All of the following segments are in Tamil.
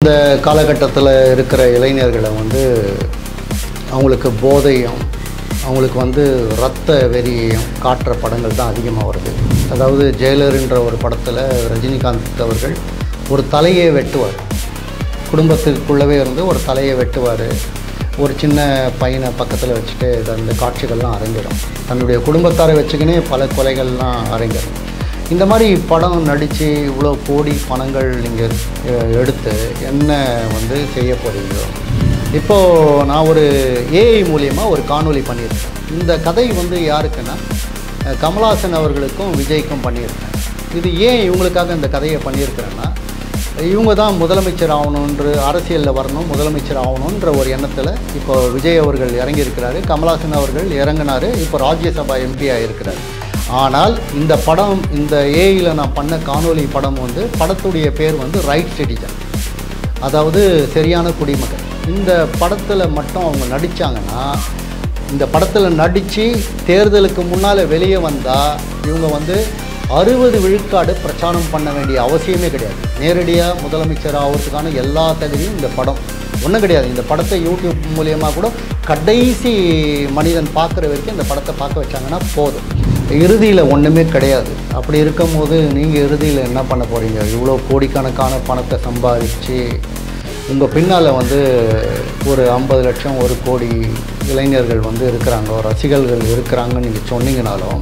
இந்த காலகட்டத்தில் இருக்கிற இளைஞர்களை வந்து அவங்களுக்கு போதையும் அவங்களுக்கு வந்து இரத்த வெறியையும் காட்டுற படங்கள் தான் அதிகமாக வருது. அதாவது ஜெயிலர்ன்ற ஒரு படத்தில் ரஜினிகாந்த் அவர்கள் ஒரு தலையை வெட்டுவார். குடும்பத்துக்குள்ளவே இருந்து ஒரு தலையை வெட்டுவார். ஒரு சின்ன பையனை பக்கத்தில் வச்சுட்டு அந்த காட்சிகள்லாம் அரங்கேறும். தன்னுடைய குடும்பத்தாரை வச்சுக்கினே பல கொலைகள்லாம் அரங்கேறும். இந்த மாதிரி படம் நடித்து இவ்வளோ கோடி பணங்கள் நீங்கள் எடுத்து என்ன வந்து செய்ய போகிறீங்களோ. இப்போது நான் ஒரு ஏஐ மூலியமாக ஒரு காணொளி பண்ணியிருக்கேன். இந்த கதை வந்து யாருக்குன்னா கமல்ஹாசன் அவர்களுக்கும் விஜய்க்கும் பண்ணியிருக்கேன். இது ஏன் இவங்களுக்காக இந்த கதையை பண்ணியிருக்கிறேன்னா, இவங்க தான் முதலமைச்சர் ஆகணுன்ற அரசியலில் வரணும், முதலமைச்சர் ஆகணுன்ற ஒரு எண்ணத்தில் இப்போ விஜய் அவர்கள் இறங்கியிருக்கிறாரு, கமல்ஹாசன் அவர்கள் இறங்கினார், இப்போ ராஜ்யசபா எம்பியாக இருக்கிறார். ஆனால் இந்த படம், இந்த ஏஐயில் நான் பண்ண காணொளி படம் வந்து படத்துடைய பேர் வந்து ரைட் சிட்டிசன், அதாவது சரியான குடிமகன். இந்த படத்தில் மட்டும் அவங்க நடித்தாங்கன்னா, இந்த படத்தில் நடித்து தேர்தலுக்கு முன்னால் வெளியே வந்தால் இவங்க வந்து 60 விழுக்காடு பிரச்சாரம் பண்ண வேண்டிய அவசியமே கிடையாது. நேரடியாக முதலமைச்சர் ஆகிறதுக்கான எல்லா தகுதியும் இந்த படம் ஒன்றும் கிடையாது. இந்த படத்தை யூடியூப் மூலியமாக கூட கடைசி மனிதன் பார்க்குற வரைக்கும் இந்த படத்தை பார்க்க வச்சாங்கன்னா போதும். இறுதியில் ஒன்றுமே கிடையாது. அப்படி இருக்கும்போது நீங்கள் இறுதியில் என்ன பண்ண போகிறீங்க? இவ்வளோ கோடிக்கணக்கான பணத்தை சம்பாதிச்சு உங்கள் பின்னால் வந்து ஒரு 50 லட்சம் 1 கோடி இளைஞர்கள் வந்து இருக்கிறாங்க, ரசிகர்கள் இருக்கிறாங்கன்னு நீங்கள் சொன்னீங்கனாலும்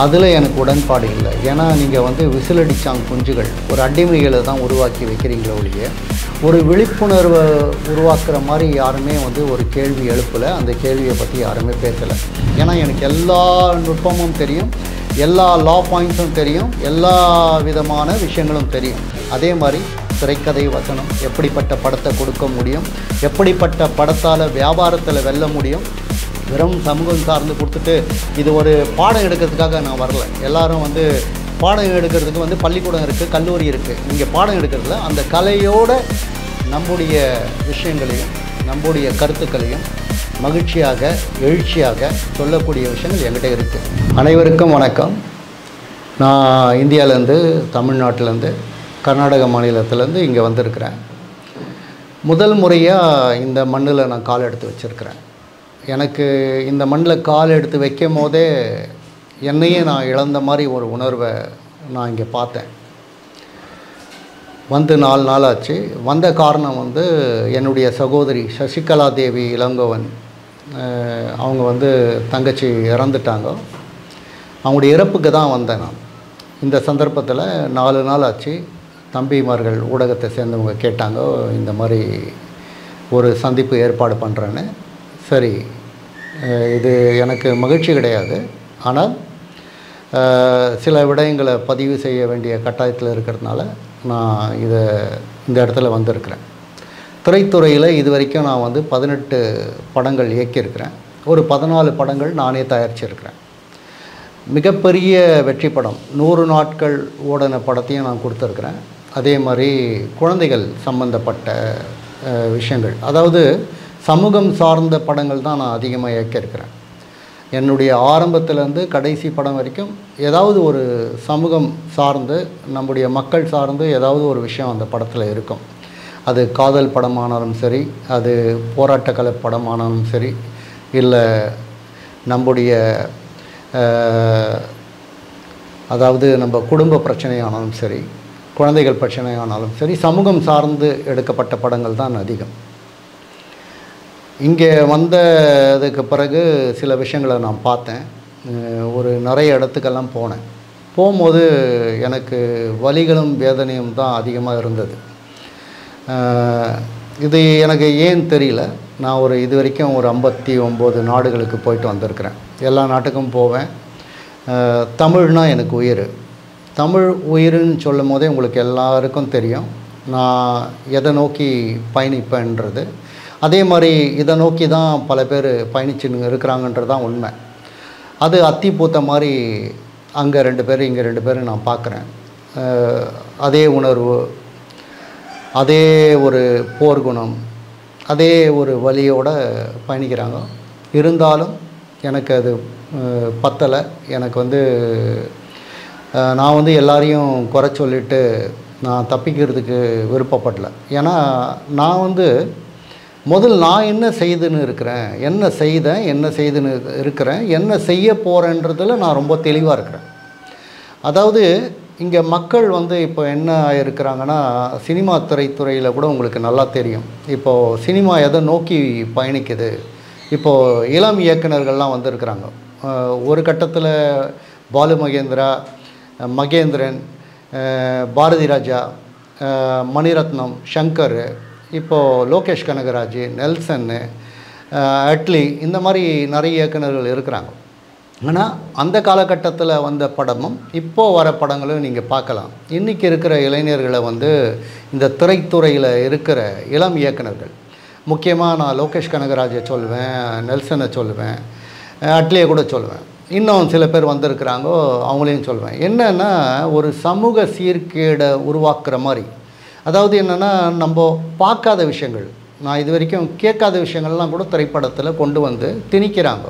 அதில் எனக்கு உடன்பாடு இல்லை. ஏன்னா நீங்கள் வந்து விசிலடிச்சாங்க குஞ்சுகள், ஒரு அடிமைகளை தான் உருவாக்கி வைக்கிறீங்களோ ஒழிய ஒரு விழிப்புணர்வை உருவாக்குற மாதிரி யாருமே வந்து ஒரு கேள்வி எழுப்பலை. அந்த கேள்வியை பற்றி யாருமே பேசலை. ஏன்னா எனக்கு எல்லா நுட்பமும் தெரியும், எல்லா லா பாயிண்ட்ஸும் தெரியும், எல்லா விதமான விஷயங்களும் தெரியும். அதே மாதிரி திரைக்கதை வசனம், எப்படிப்பட்ட படத்தை கொடுக்க முடியும், எப்படிப்பட்ட படத்தால் வியாபாரத்தில் வெல்ல முடியும். வெறும் சமூகம் சார்ந்து கொடுத்துட்டு இது ஒரு பாடம் எடுக்கிறதுக்காக நான் வரல. எல்லாரும் வந்து பாடம் எடுக்கிறதுக்கு வந்து பள்ளிக்கூடம் இருக்குது, கல்லூரி இருக்குது. நீங்கள் பாடம் எடுக்கிறதுல அந்த கலையோட நம்முடைய விஷயங்களையும் நம்முடைய கருத்துக்களையும் மகிழ்ச்சியாக எழுச்சியாக சொல்லக்கூடிய விஷயங்கள் என்கிட்ட இருக்குது. அனைவருக்கும் வணக்கம். நான் இந்தியாவிலேருந்து, தமிழ்நாட்டிலேருந்து, கர்நாடக மாநிலத்திலேருந்து இங்கே வந்திருக்கிறேன். முதல் முறையாக இந்த மண்ணில் நான் கால் எடுத்து வச்சுருக்கிறேன். எனக்கு இந்த மண்ணில் கால் எடுத்து வைக்கும் போதே என்னையே நான் இழந்த மாதிரி ஒரு உணர்வை நான் இங்கே பார்த்தேன். வந்து 4 நாள் ஆச்சு. வந்த காரணம் வந்து என்னுடைய சகோதரி சசிகலா தேவி இளங்கோவன், அவங்க வந்து தங்கச்சி இறந்துட்டாங்க. அவங்களுடைய இறப்புக்கு தான் வந்தேன் நான். இந்த சந்தர்ப்பத்தில் 4 நாள் ஆச்சு. தம்பிமார்கள் ஊடகத்தை சேர்ந்தவங்க கேட்டாங்க, இந்த மாதிரி ஒரு சந்திப்பு ஏற்பாடு பண்ணுறேன்னு. சரி, இது எனக்கு மகிழ்ச்சி கிடையாது, ஆனால் சில விடயங்களை பதிவு செய்ய வேண்டிய கட்டாயத்தில் இருக்கிறதுனால நான் இந்த இடத்துல வந்திருக்கிறேன். திரைத்துறையில் இது வரைக்கும் நான் வந்து 18 படங்கள் இயக்கியிருக்கிறேன். ஒரு 14 படங்கள் நானே தயாரிச்சிருக்கிறேன். மிகப்பெரிய வெற்றி படம் 100 நாட்கள் ஓடின படத்தையும் நான் கொடுத்துருக்குறேன். அதே மாதிரி குழந்தைகள் சம்பந்தப்பட்ட விஷயங்கள், அதாவது சமூகம் சார்ந்த படங்கள் தான் நான் அதிகமாக இயக்கியிருக்கிறேன். என்னுடைய ஆரம்பத்திலேருந்து கடைசி படம் வரைக்கும் ஏதாவது ஒரு சமூகம் சார்ந்து, நம்முடைய மக்கள் சார்ந்து ஏதாவது ஒரு விஷயம் அந்த படத்தில் இருக்கும். அது காதல் படமானாலும் சரி, அது போராட்டக்கலை படமானாலும் சரி, இல்லை நம்முடைய அதாவது நம்ம குடும்ப பிரச்சனையானாலும் சரி, குழந்தைகள் பிரச்சனையானாலும் சரி, சமூகம் சார்ந்து எடுக்கப்பட்ட படங்கள் தான் அதிகம். இங்கே வந்ததுக்கு பிறகு சில விஷயங்களை நான் பார்த்தேன். ஒரு நிறைய இடத்துக்கெல்லாம் போனேன். போகும்போது எனக்கு வலிகளும் வேதனையும் தான் அதிகமாக இருந்தது. இது எனக்கு ஏன் தெரியல. நான் இது வரைக்கும் ஒரு 59 நாடுகளுக்கு போயிட்டு வந்திருக்கிறேன். எல்லா நாட்டுக்கும் போவேன். தமிழ்னால் எனக்கு உயிர். தமிழ் உயிர்னு சொல்லும் போதே உங்களுக்கு எல்லாருக்கும் தெரியும் நான் எதை நோக்கி பயணிப்பேன்றது. அதே மாதிரி இதை நோக்கி தான் பல பேர் பயணிச்சுன்னு இருக்கிறாங்கன்றது தான் உண்மை. அது அத்தி பூத்த மாதிரி அங்கே 2 பேர் இங்கே 2 பேர் நான் பார்க்குறேன். அதே உணர்வு, அதே ஒரு போர்க்குணம், அதே ஒரு வலியோடு பயணிக்கிறாங்க. இருந்தாலும் எனக்கு அது பத்தலை. எனக்கு வந்து நான் வந்து எல்லாரையும் குறை சொல்லிட்டு நான் தப்பிக்கிறதுக்கு விருப்பப்படல. ஏன்னா நான் வந்து நான் என்ன செய்துன்னு இருக்கிறேன், என்ன செய்துன்னு இருக்கிறேன், என்ன செய்ய போகிறேன்றதில் நான் ரொம்ப தெளிவாக இருக்கிறேன். அதாவது இங்கே மக்கள் வந்து இப்போ என்ன இருக்கிறாங்கன்னா, சினிமா திரைத்துறையில் கூட உங்களுக்கு நல்லா தெரியும். இப்போது சினிமா எதை நோக்கி பயணிக்குது, இப்போது இளம் இயக்குனர்கள்லாம் வந்திருக்கிறாங்க. ஒரு கட்டத்தில் பாலு மகேந்திரா, மகேந்திரன், பாரதி ராஜா, மணிரத்னம், ஷங்கர், இப்போது லோகேஷ் கனகராஜ், நெல்சன்னு, அட்லி, இந்த மாதிரி நிறைய இயக்குனர்கள் இருக்கிறாங்க. ஆனால் அந்த காலகட்டத்தில் வந்த படமும் இப்போது வர படங்களும் நீங்கள் பார்க்கலாம். இன்றைக்கி இருக்கிற இளைஞர்களை வந்து இந்த திரைத்துறையில் இருக்கிற இளம் இயக்குனர்கள், முக்கியமாக நான் லோகேஷ் கனகராஜை சொல்வேன், நெல்சனை சொல்லுவேன், அட்லியை கூட சொல்லுவேன், இன்னும் சில பேர் வந்திருக்கிறாங்கோ அவங்களையும் சொல்வேன். என்னென்னா ஒரு சமூக சீர்கேடை உருவாக்குற மாதிரி, அதாவது என்னென்னா நம்ம பார்க்காத விஷயங்கள், நான் இது வரைக்கும் கேட்காத விஷயங்கள்லாம் கூட திரைப்படத்தில் கொண்டு வந்து திணிக்கிறாங்க.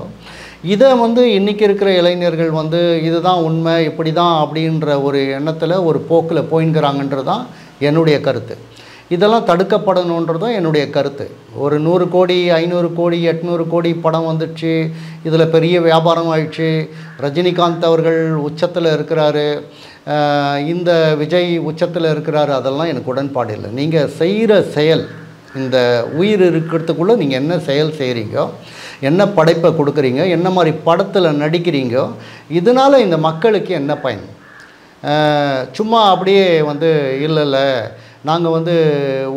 இதை வந்து இன்றைக்கி இருக்கிற இளைஞர்கள் வந்து இதுதான் உண்மை, இப்படி தான் அப்படின்ற ஒரு எண்ணத்தில் ஒரு போக்கில் போயின்கிறாங்கன்றது தான் என்னுடைய கருத்து. இதெல்லாம் தடுக்கப்படணுன்றதும் என்னுடைய கருத்து. ஒரு 100 கோடி 500 கோடி 800 கோடி படம் வந்துடுச்சு, இதில் பெரிய வியாபாரம் ஆயிடுச்சு, ரஜினிகாந்த் அவர்கள் உச்சத்தில் இருக்கிறாரு, இந்த விஜய் உச்சத்தில் இருக்கிறாரு, அதெல்லாம் எனக்கு உடன்பாடு இல்லை. நீங்கள் செய்கிற செயல், இந்த உயிர் இருக்கிறதுக்குள்ளே நீங்கள் என்ன செயல் செய்கிறீங்க, என்ன படைப்பை கொடுக்குறீங்க, என்ன மாதிரி படத்தில் நடிக்கிறீங்க, இதனால் இந்த மக்களுக்கு என்ன பயன்? சும்மா அப்படியே வந்து இல்லை நாங்கள் வந்து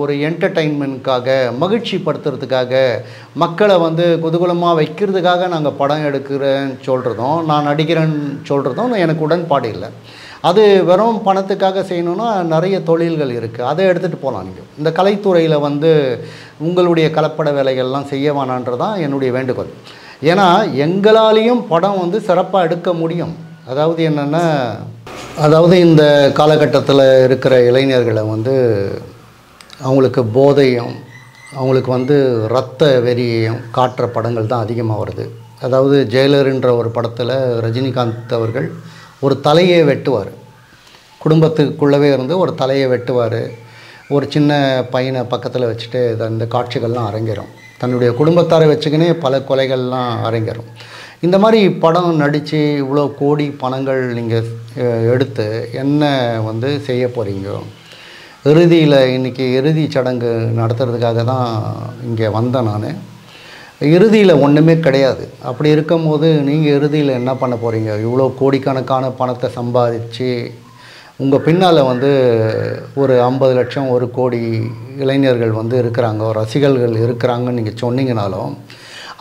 ஒரு என்டர்டெயின்மெண்ட்காக, மகிழ்ச்சி படுத்துறதுக்காக, மக்களை வந்து குதூகலமாக வைக்கிறதுக்காக நாங்கள் படம் எடுக்கிறேன்னு சொல்கிறதும், நான் நடிக்கிறேன்னு சொல்கிறதும் எனக்கு உடன்பாடு இல்லை. அது வெறும் பணத்துக்காக செய்யணுன்னா நிறைய தொழில்கள் இருக்குது, அதை எடுத்துகிட்டு போகலாம். நீங்கள் இந்த கலைத்துறையில் வந்து உங்களுடைய கலப்பட வேலைகள்லாம் செய்ய வேணான்றதான் என்னுடைய வேண்டுகோள். ஏன்னா எங்களாலேயும் படம் வந்து சிறப்பாக எடுக்க முடியும். அதாவது என்னென்னா, அதாவது இந்த காலகட்டத்தில் இருக்கிற இளைஞர்களை வந்து அவங்களுக்கு போதையும், அவங்களுக்கு வந்து இரத்த வெறியையும் காட்டுற படங்கள் தான் அதிகமாக வருது. அதாவது ஜெயிலர்ன்ற ஒரு படத்தில் ரஜினிகாந்த் அவர்கள் ஒரு தலையை வெட்டுவார், குடும்பத்துக்குள்ளவே இருந்து ஒரு தலையை வெட்டுவார், ஒரு சின்ன பையனை பக்கத்தில் வச்சுட்டு இந்த காட்சிகள்லாம் அரங்கேறும். தன்னுடைய குடும்பத்தாரை வச்சுக்கினே பல கொலைகள்லாம் அரங்கேறும். இந்த மாதிரி படம் நடித்து இவ்வளோ கோடி பணங்கள் நீங்கள் எடுத்து என்ன வந்து செய்ய போகிறீங்க? இறுதியில் இன்றைக்கி இறுதி சடங்கு நடத்துறதுக்காக தான் இங்கே வந்தேன் நான். இறுதியில் ஒன்றுமே கிடையாது. அப்படி இருக்கும்போது நீங்கள் இறுதியில் என்ன பண்ண போகிறீங்க? இவ்வளோ கோடிக்கணக்கான பணத்தை சம்பாதிச்சு உங்கள் பின்னால் வந்து ஒரு 50 லட்சம் 1 கோடி இளைஞர்கள் வந்து இருக்கிறாங்க, ரசிகர்கள் இருக்கிறாங்கன்னு நீங்கள் சொன்னீங்கனாலும்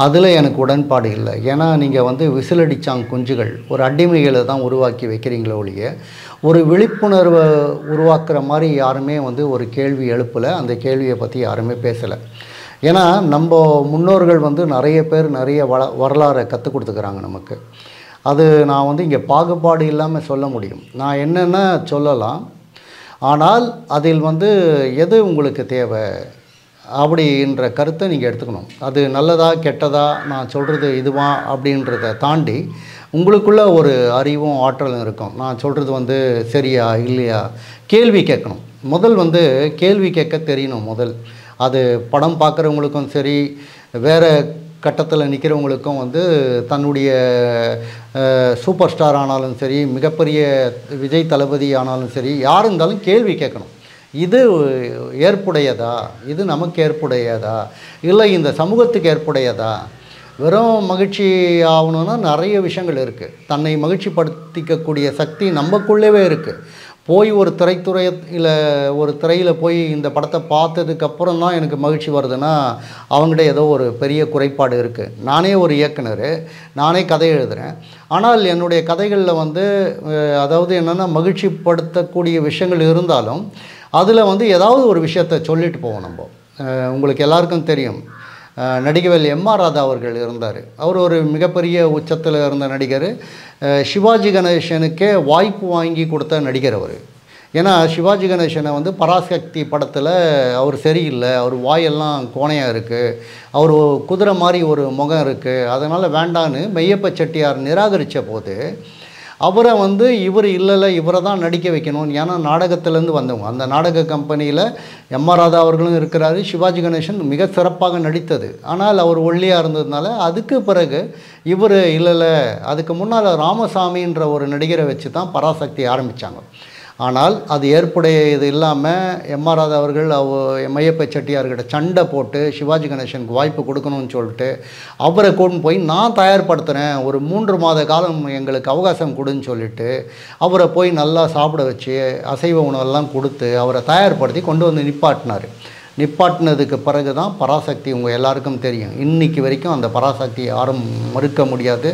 அதில் எனக்கு உடன்பாடு இல்லை. ஏன்னா நீங்கள் வந்து விசிலடிச்சாங்க குஞ்சுகள், ஒரு அடிமைகளை தான் உருவாக்கி வைக்கிறீங்களே ஒழிய ஒரு விழிப்புணர்வை உருவாக்குற மாதிரி யாருமே வந்து ஒரு கேள்வி எழுப்பலை, அந்த கேள்வியை பற்றி யாருமே பேசலை. ஏன்னா நம்ம முன்னோர்கள் வந்து நிறைய பேர் நிறைய வரலாறை கற்றுக் கொடுத்துக்கிறாங்க நமக்கு. அது நான் வந்து இங்கே பாகுபாடு இல்லாமல் சொல்ல முடியும். நான் என்னென்ன சொல்லலாம், ஆனால் அதில் வந்து எது உங்களுக்கு தேவை அப்படின்ற கருத்தை நீங்கள் எடுத்துக்கணும். அது நல்லதா கெட்டதா, நான் சொல்கிறது இதுவா அப்படின்றத தாண்டி உங்களுக்குள்ள ஒரு அறிவும் ஆற்றலும் இருக்கும். நான் சொல்கிறது வந்து சரியா இல்லையா, கேள்வி கேட்கணும். வந்து கேள்வி கேட்க தெரியணும். அது படம் பார்க்குறவங்களுக்கும் சரி, வேறு கட்டத்தில் நிற்கிறவங்களுக்கும் வந்து தன்னுடைய சூப்பர் ஸ்டார் ஆனாலும் சரி, மிகப்பெரிய விஜய் தளபதி ஆனாலும் சரி, யார் இருந்தாலும் கேள்வி கேட்கணும். இது ஏற்புடையதா, இது நமக்கு ஏற்புடையதா, இல்லை இந்த சமூகத்துக்கு ஏற்புடையதா? வெறும் மகிழ்ச்சி ஆகணுன்னா நிறைய விஷயங்கள் இருக்குது. தன்னை மகிழ்ச்சிப்படுத்திக்கக்கூடிய சக்தி நமக்குள்ளவே இருக்குது. போய் ஒரு திரைத்துறையில் ஒரு திரையில் போய் இந்த படத்தை பார்த்ததுக்கப்புறம் தான் எனக்கு மகிழ்ச்சி வருதுன்னா அவங்ககிட்ட ஏதோ ஒரு பெரிய குறைபாடு இருக்குது. நானே ஒரு இயக்குனர், நானே கதை எழுதுகிறேன். ஆனால் என்னுடைய கதைகளில் வந்து அதாவது என்னென்னா மகிழ்ச்சிப்படுத்தக்கூடிய விஷயங்கள் இருந்தாலும் அதில் வந்து ஏதாவது ஒரு விஷயத்தை சொல்லிட்டு போவோம் நம்ம. உங்களுக்கு எல்லாருக்கும் தெரியும், நடிகவேல் எம்.ஆர். ராதா அவர்கள் இருந்தார். அவர் ஒரு மிகப்பெரிய உச்சத்தில் இருந்த நடிகர். சிவாஜி கணேசனுக்கே வாய்ப்பு வாங்கி கொடுத்த நடிகர் அவர். ஏன்னா சிவாஜி கணேசனை வந்து பராசக்தி படத்தில் அவர் சரியில்லை, அவர் வாயெல்லாம் கோணையாக இருக்குது, அவர் குதிரை மாதிரி ஒரு முகம் இருக்குது, அதனால் வேண்டான்னு மெய்யப்ப செட்டியார் நிராகரித்த போது அவரை வந்து இவர் இல்லை இவரை தான் நடிக்க வைக்கணும். ஏன்னா நாடகத்திலேருந்து வந்தவங்க, அந்த நாடக கம்பெனியில் எம்.ஆர். ராதா அவர்களும் இருக்கிறாரு. சிவாஜி கணேசன் மிக சிறப்பாக நடித்தது. ஆனால் அவர் ஒல்லியாக இருந்ததுனால அதுக்கு பிறகு இவர் இல்லை, அதுக்கு முன்னால் ராமசாமின்ற ஒரு நடிகரை வச்சு தான் பராசக்தி ஆரம்பித்தாங்க. ஆனால் அது ஏற்புடையது இல்லாமல் எம்.ஆர். ராதா அவர்கள் மையப்ப செட்டியார்கிட்ட சண்டை போட்டு சிவாஜி கணேசனுக்கு வாய்ப்பு கொடுக்கணும்னு சொல்லிட்டு அவரை கொண்டு போய் நான் தயார்படுத்துகிறேன், ஒரு 3 மாத காலம் எங்களுக்கு அவகாசம் கொடுன்னு சொல்லிட்டு அவரை போய் நல்லா சாப்பிட வச்சு அசைவ உணவெல்லாம் கொடுத்து அவரை தயார்படுத்தி கொண்டு வந்து நிப்பாட்டினதுக்கு பிறகு தான் பராசக்தி உங்கள் எல்லாருக்கும் தெரியும். இன்றைக்கி வரைக்கும் அந்த பராசக்தி யாரும் மறுக்க முடியாது,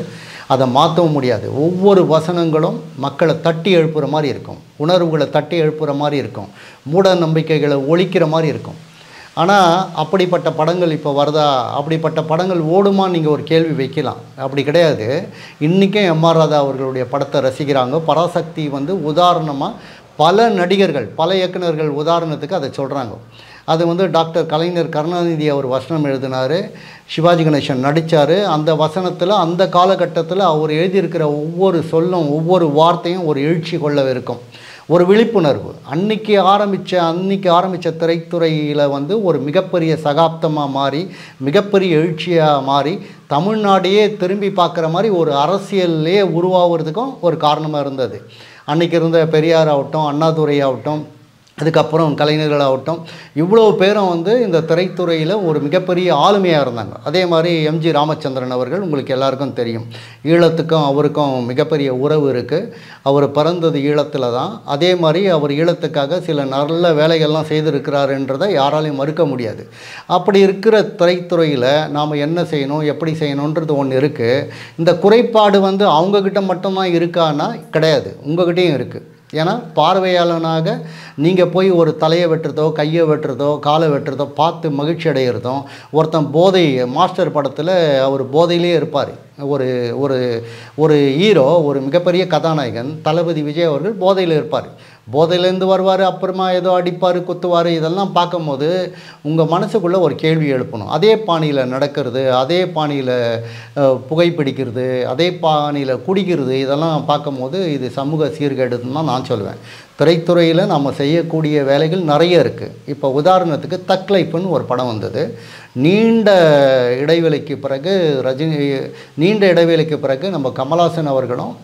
அதை மாற்றவும் முடியாது. ஒவ்வொரு வசனங்களும் மக்களை தட்டி எழுப்புகிற மாதிரி இருக்கும், உணர்வுகளை தட்டி எழுப்புகிற மாதிரி இருக்கும், மூட நம்பிக்கைகளை ஒழிக்கிற மாதிரி இருக்கும். ஆனால் அப்படிப்பட்ட படங்கள் இப்போ வருதா, அப்படிப்பட்ட படங்கள் ஓடுமான்னு நீங்கள் ஒரு கேள்வி வைக்கலாம். அப்படி கிடையாது. இன்றைக்கும் எம்.ஆர். ராதா அவர்களுடைய படத்தை ரசிக்கிறாங்க. பராசக்தி வந்து உதாரணமாக பல நடிகர்கள், பல இயக்குநர்கள் உதாரணத்துக்கு அதை சொல்கிறாங்க. அது வந்து டாக்டர் கலைஞர் கருணாநிதி அவர் வசனம் எழுதினார், சிவாஜி கணேசன் நடித்தார். அந்த வசனத்தில் அந்த காலகட்டத்தில் அவர் எழுதியிருக்கிற ஒவ்வொரு சொல்லும் ஒவ்வொரு வார்த்தையும் ஒரு எழுச்சி கொள்ள இருக்கும், ஒரு விழிப்புணர்வு. அன்றைக்கி ஆரம்பித்த திரைத்துறையில் வந்து ஒரு மிகப்பெரிய சகாப்தமாக மாறி மிகப்பெரிய எழுச்சியாக மாறி தமிழ்நாடையே திரும்பி பார்க்குற மாதிரி ஒரு அரசியல்லே உருவாகிறதுக்கும் ஒரு காரணமாக இருந்தது. அன்றைக்கி இருந்த பெரியார் ஆகட்டும், அண்ணாதுரை ஆகட்டும், அதுக்கப்புறம் கலைஞர்களாகட்டும், இவ்வளோ பேரும் வந்து இந்த திரைத்துறையில் ஒரு மிகப்பெரிய ஆளுமையாக இருந்தாங்க. அதே மாதிரி எம்.ஜி. ராமச்சந்திரன் அவர்கள் உங்களுக்கு எல்லாருக்கும் தெரியும். ஈழத்துக்கும் அவருக்கும் மிகப்பெரிய உறவு இருக்குது. அவர் பிறந்தது ஈழத்தில் தான். அதே மாதிரி அவர் ஈழத்துக்காக சில நல்ல வேலைகள்லாம் செய்திருக்கிறாருன்றதை யாராலையும் மறுக்க முடியாது. அப்படி இருக்கிற திரைத்துறையில் நாம் என்ன செய்யணும், எப்படி செய்யணுன்றது ஒன்று இருக்குது. இந்த குறைபாடு வந்து அவங்கக்கிட்ட மட்டும்தான் இருக்கான்னா கிடையாது, உங்கள்கிட்டையும் இருக்குது. ஏன்னா பார்வையாளனாக நீங்கள் போய் ஒரு தலையை வெட்டுறதோ கையை வெட்டுறதோ காலை வெட்டுறதோ பார்த்து மகிழ்ச்சி அடைகிறதும், ஒருத்தன் போதை மாஸ்டர் படத்தில் அவர் போதையிலே இருப்பார். ஒரு ஒரு ஒரு ஹீரோ, ஒரு மிகப்பெரிய கதாநாயகன் தளபதி விஜய் அவர்கள் போதையில் இருப்பார். போதையிலேருந்து வருவார், அப்புறமா ஏதோ அடிப்பார் குத்துவார். இதெல்லாம் பார்க்கும்போது உங்கள் மனசுக்குள்ளே ஒரு கேள்வி எழுப்பணும். அதே பாணியில் நடக்கிறது, அதே பாணியில் புகைப்பிடிக்கிறது, அதே பாணியில் குடிக்கிறது, இதெல்லாம் பார்க்கும்போது இது சமூக சீர்கேடுன்னு தான் நான் சொல்லுவேன். திரைத்துறையில் நம்ம செய்யக்கூடிய வேலைகள் நிறைய இருக்குது. இப்போ உதாரணத்துக்கு தக் லைஃப்னு ஒரு படம் வந்தது. நீண்ட இடைவெளிக்கு பிறகு நம்ம கமல்ஹாசன் அவர்களும்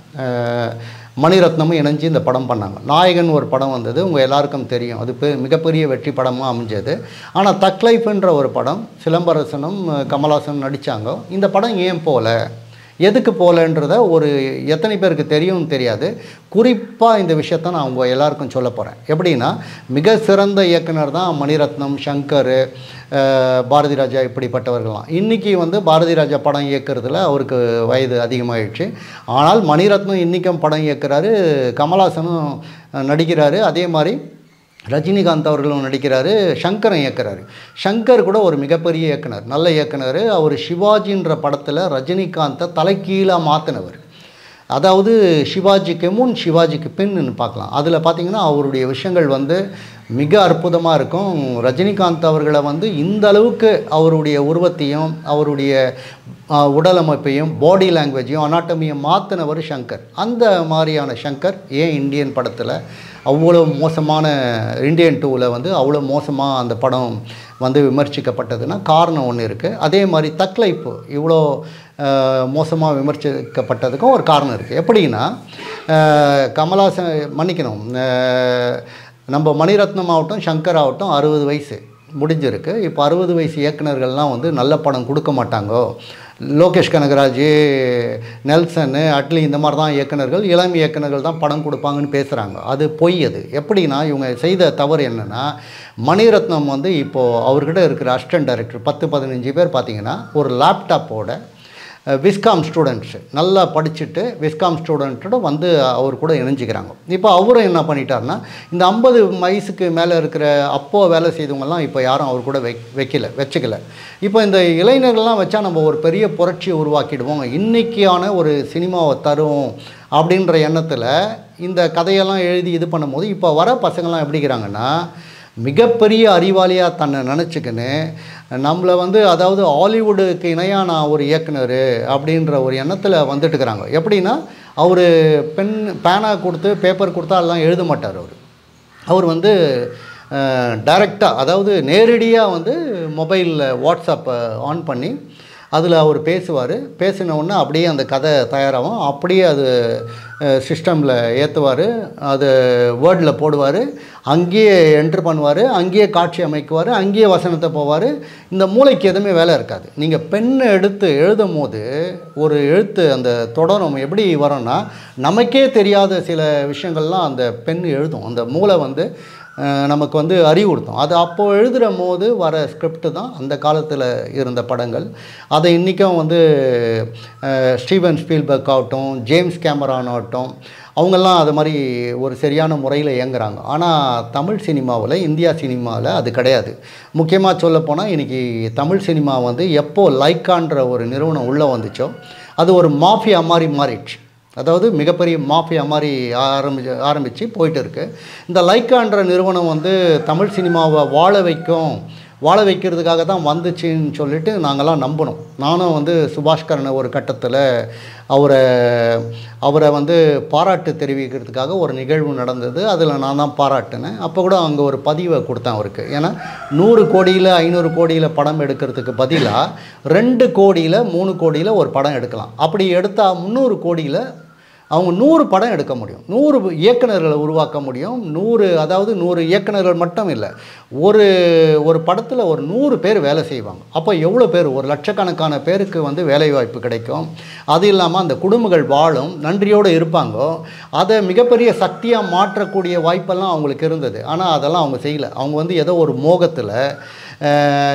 மணிரத்னமும் இணைஞ்சு இந்த படம் பண்ணாங்க. நாயகன் ஒரு படம் வந்தது, உங்கள் எல்லாருக்கும் தெரியும். அது மிகப்பெரிய வெற்றி படமாக அமைஞ்சது. ஆனால் தக் லைஃப்ன்ற ஒரு படம் சிலம்பரசனும் கமல்ஹாசனும் நடித்தாங்க. இந்த படம் ஏன் எதுக்கு போகலன்றத எத்தனை பேருக்கு தெரியும் தெரியாது. குறிப்பாக இந்த விஷயத்தை நான் அவங்க எல்லாருக்கும் சொல்ல போகிறேன். எப்படின்னா, மிக சிறந்த இயக்குனர் தான் மணிரத்னம், சங்கர், பாரதி ராஜா, இப்படிப்பட்டவர்கள்லாம். இன்றைக்கி வந்து பாரதி ராஜா படம் இயக்கிறதுல அவருக்கு வயது அதிகமாகிடுச்சு. ஆனால் மணிரத்னம் இன்றைக்கும் படம் இயக்குறாரு, கமல்ஹாசனும் நடிக்கிறாரு, அதே மாதிரி ரஜினிகாந்த் அவர்களும் நடிக்கிறாரு, சங்கரும் இயக்குறாரு. சங்கர் கூட ஒரு மிகப்பெரிய இயக்குனர், நல்ல இயக்குனர். அவர் சிவாஜின்ற படத்தில் ரஜினிகாந்தை தலைக்கீழாக மாற்றினவர். அதாவது சிவாஜிக்கு முன் சிவாஜிக்கு பின்னு பார்க்கலாம். அதில் பார்த்திங்கன்னா அவருடைய விஷயங்கள் வந்து மிக அற்புதமாக இருக்கும். ரஜினிகாந்த் அவர்களை வந்து இந்த அளவுக்கு அவருடைய உருவத்தையும் அவருடைய உடல் அமைப்பையும் பாடி லாங்குவேஜையும் அனாட்டமியும் மாற்றினவர் சங்கர். அந்த மாதிரியான சங்கர் ஏன் இந்தியன் படத்தில் அவ்வளோ மோசமான, இந்தியன் 2ல் வந்து அவ்வளோ மோசமாக அந்த படம் வந்து விமர்சிக்கப்பட்டதுன்னா காரணம் ஒன்று இருக்குது. அதே மாதிரி தக் லைஃப் இவ்வளோ மோசமாக விமர்சிக்கப்பட்டதுக்கும் ஒரு காரணம் இருக்குது. எப்படின்னா, கமல்ஹாசன் மன்னிக்கணும், நம்ம மணிரத்னம் ஆகட்டும் சங்கர் ஆகட்டும் 60 வயசு முடிஞ்சிருக்கு. இப்போ 60 வயசு இயக்குநர்கள்லாம் வந்து நல்ல படம் கொடுக்க மாட்டாங்கோ. லோகேஷ் கனகராஜ், நெல்சனு, அட்லி, இந்த மாதிரி தான் இயக்குநர்கள், இளம் இயக்குநர்கள் தான் படம் கொடுப்பாங்கன்னு பேசுகிறாங்க. அது பொய். அது எப்படின்னா, இவங்க செய்த தவறு என்னென்னா, மணிரத்னம் வந்து இப்போது அவர்கிட்ட இருக்கிற அசிஸ்டன்ட் டைரக்டர் 10-15 பேர் பார்த்திங்கன்னா ஒரு லேப்டாப்போட விஸ்காம் ஸ்டூடெண்ட்ஸு நல்லா படிச்சுட்டு விஸ்காம் ஸ்டூடெண்ட்டோட வந்து அவர் கூட இணைஞ்சிக்கிறாங்க. இப்போ அவரும் என்ன பண்ணிட்டாருன்னா, இந்த 50 வயசுக்கு மேலே இருக்கிற அப்போது வேலை செய்தவங்கெல்லாம் இப்போ யாரும் அவர் கூட வச்சுக்கல. இப்போ இந்த இளைஞர்கள்லாம் வச்சா நம்ம ஒரு பெரிய புரட்சியை உருவாக்கிடுவோம், இன்றைக்கியான ஒரு சினிமாவை தரும் அப்படின்ற எண்ணத்தில் இந்த கதையெல்லாம் எழுதி இது பண்ணும்போது இப்போ வர பசங்கள்லாம் எப்படிங்கிறாங்கன்னா, மிகப்பெரிய அறிவாளியாக தன்னை நினச்சிக்கின்னு நம்மளை வந்து, அதாவது ஹாலிவுட்டுக்கு இணையாக நான் ஒரு இயக்குனர் அப்படின்ற ஒரு எண்ணத்தில் வந்துட்டுருக்கிறாங்க. எப்படின்னா, அவர் பேனா கொடுத்து பேப்பர் கொடுத்தா எல்லாம் எழுத மாட்டார். அவர் வந்து டைரெக்டாக, அதாவது நேரடியாக வந்து மொபைலில் வாட்ஸ்அப்பை ஆன் பண்ணி அதில் அவர் பேசுவார். பேசின உடனே அப்படியே அந்த கதை தயாராகும். அப்படியே அது சிஸ்டமில் ஏற்றுவார், அது வேர்டில் போடுவார், அங்கேயே என்ட்ரு பண்ணுவார், அங்கேயே காட்சி அமைக்குவார், அங்கேயே வசனத்தை போவார். இந்த மூளைக்கு எதுவுமே வேலை இருக்காது. நீங்கள் பெண்ணை எடுத்து எழுதும் போது ஒரு எழுத்து அந்த தொடரும் எப்படி வரும்னா, நமக்கே தெரியாத சில விஷயங்கள்லாம் அந்த பெண் எழுதும். அந்த மூளை வந்து நமக்கு வந்து அறிவுறுத்தும். அது அப்போது எழுதுகிற போது வர ஸ்கிரிப்ட் தான் அந்த காலத்தில் இருந்த படங்கள். அதை இன்றைக்கும் வந்து ஸ்டீவன் ஸ்பீல்பர்க் ஆகட்டும், ஜேம்ஸ் கேமரான் ஆகட்டும், அவங்கெல்லாம் அது மாதிரி ஒரு சரியான முறையில் இயங்குறாங்க. ஆனால் தமிழ் சினிமாவில், இந்தியா சினிமாவில் அது கிடையாது. முக்கியமாக சொல்லப்போனால் இன்றைக்கி தமிழ் சினிமா வந்து எப்போது லைக்கான்ற ஒரு நிறுவனம் உள்ளே வந்துச்சோ அது ஒரு மாஃபியா மாதிரி மாறிடுச்சு. அதாவது மிகப்பெரிய மாஃபியா மாதிரி ஆரம்பித்து போயிட்டு இருக்குது. இந்த லைக்கான்ற நிறுவனம் வந்து தமிழ் சினிமாவை வாழ வைக்கிறதுக்காக தான் வந்துச்சுன்னு சொல்லிட்டு நாங்கள்லாம் நம்பினோம். நானும் வந்து சுபாஷ்கரனை ஒரு கட்டத்தில் அவரை வந்து பாராட்டு தெரிவிக்கிறதுக்காக ஒரு நிகழ்வு நடந்தது. அதில் நான் தான் பாராட்டினேன். அப்போ கூட அங்கே ஒரு பதிவை கொடுத்தேன் அவருக்கு. ஏன்னா 100 கோடியில் 500 கோடியில் படம் எடுக்கிறதுக்கு பதிலாக 2 கோடியில் 3 கோடியில் ஒரு படம் எடுக்கலாம். அப்படி எடுத்தால் 300 கோடியில் அவங்க 100 படம் எடுக்க முடியும், 100 இயக்குநர்களை உருவாக்க முடியும். 100 இயக்குநர்கள் மட்டும் இல்லை, ஒரு படத்தில் ஒரு 100 பேர் வேலை செய்வாங்க. அப்போ எவ்வளோ பேர், ஒரு லட்சக்கணக்கான பேருக்கு வந்து வேலைவாய்ப்பு கிடைக்கும். அது இல்லாமல் அந்த குடும்பங்கள் வாழும், நன்றியோடு இருப்பாங்க. அதை மிகப்பெரிய சக்தியாக மாற்றக்கூடிய வாய்ப்பெல்லாம் அவங்களுக்கு இருந்தது. ஆனால் அதெல்லாம் அவங்க செய்யலை. அவங்க வந்து ஏதோ ஒரு மோகத்தில்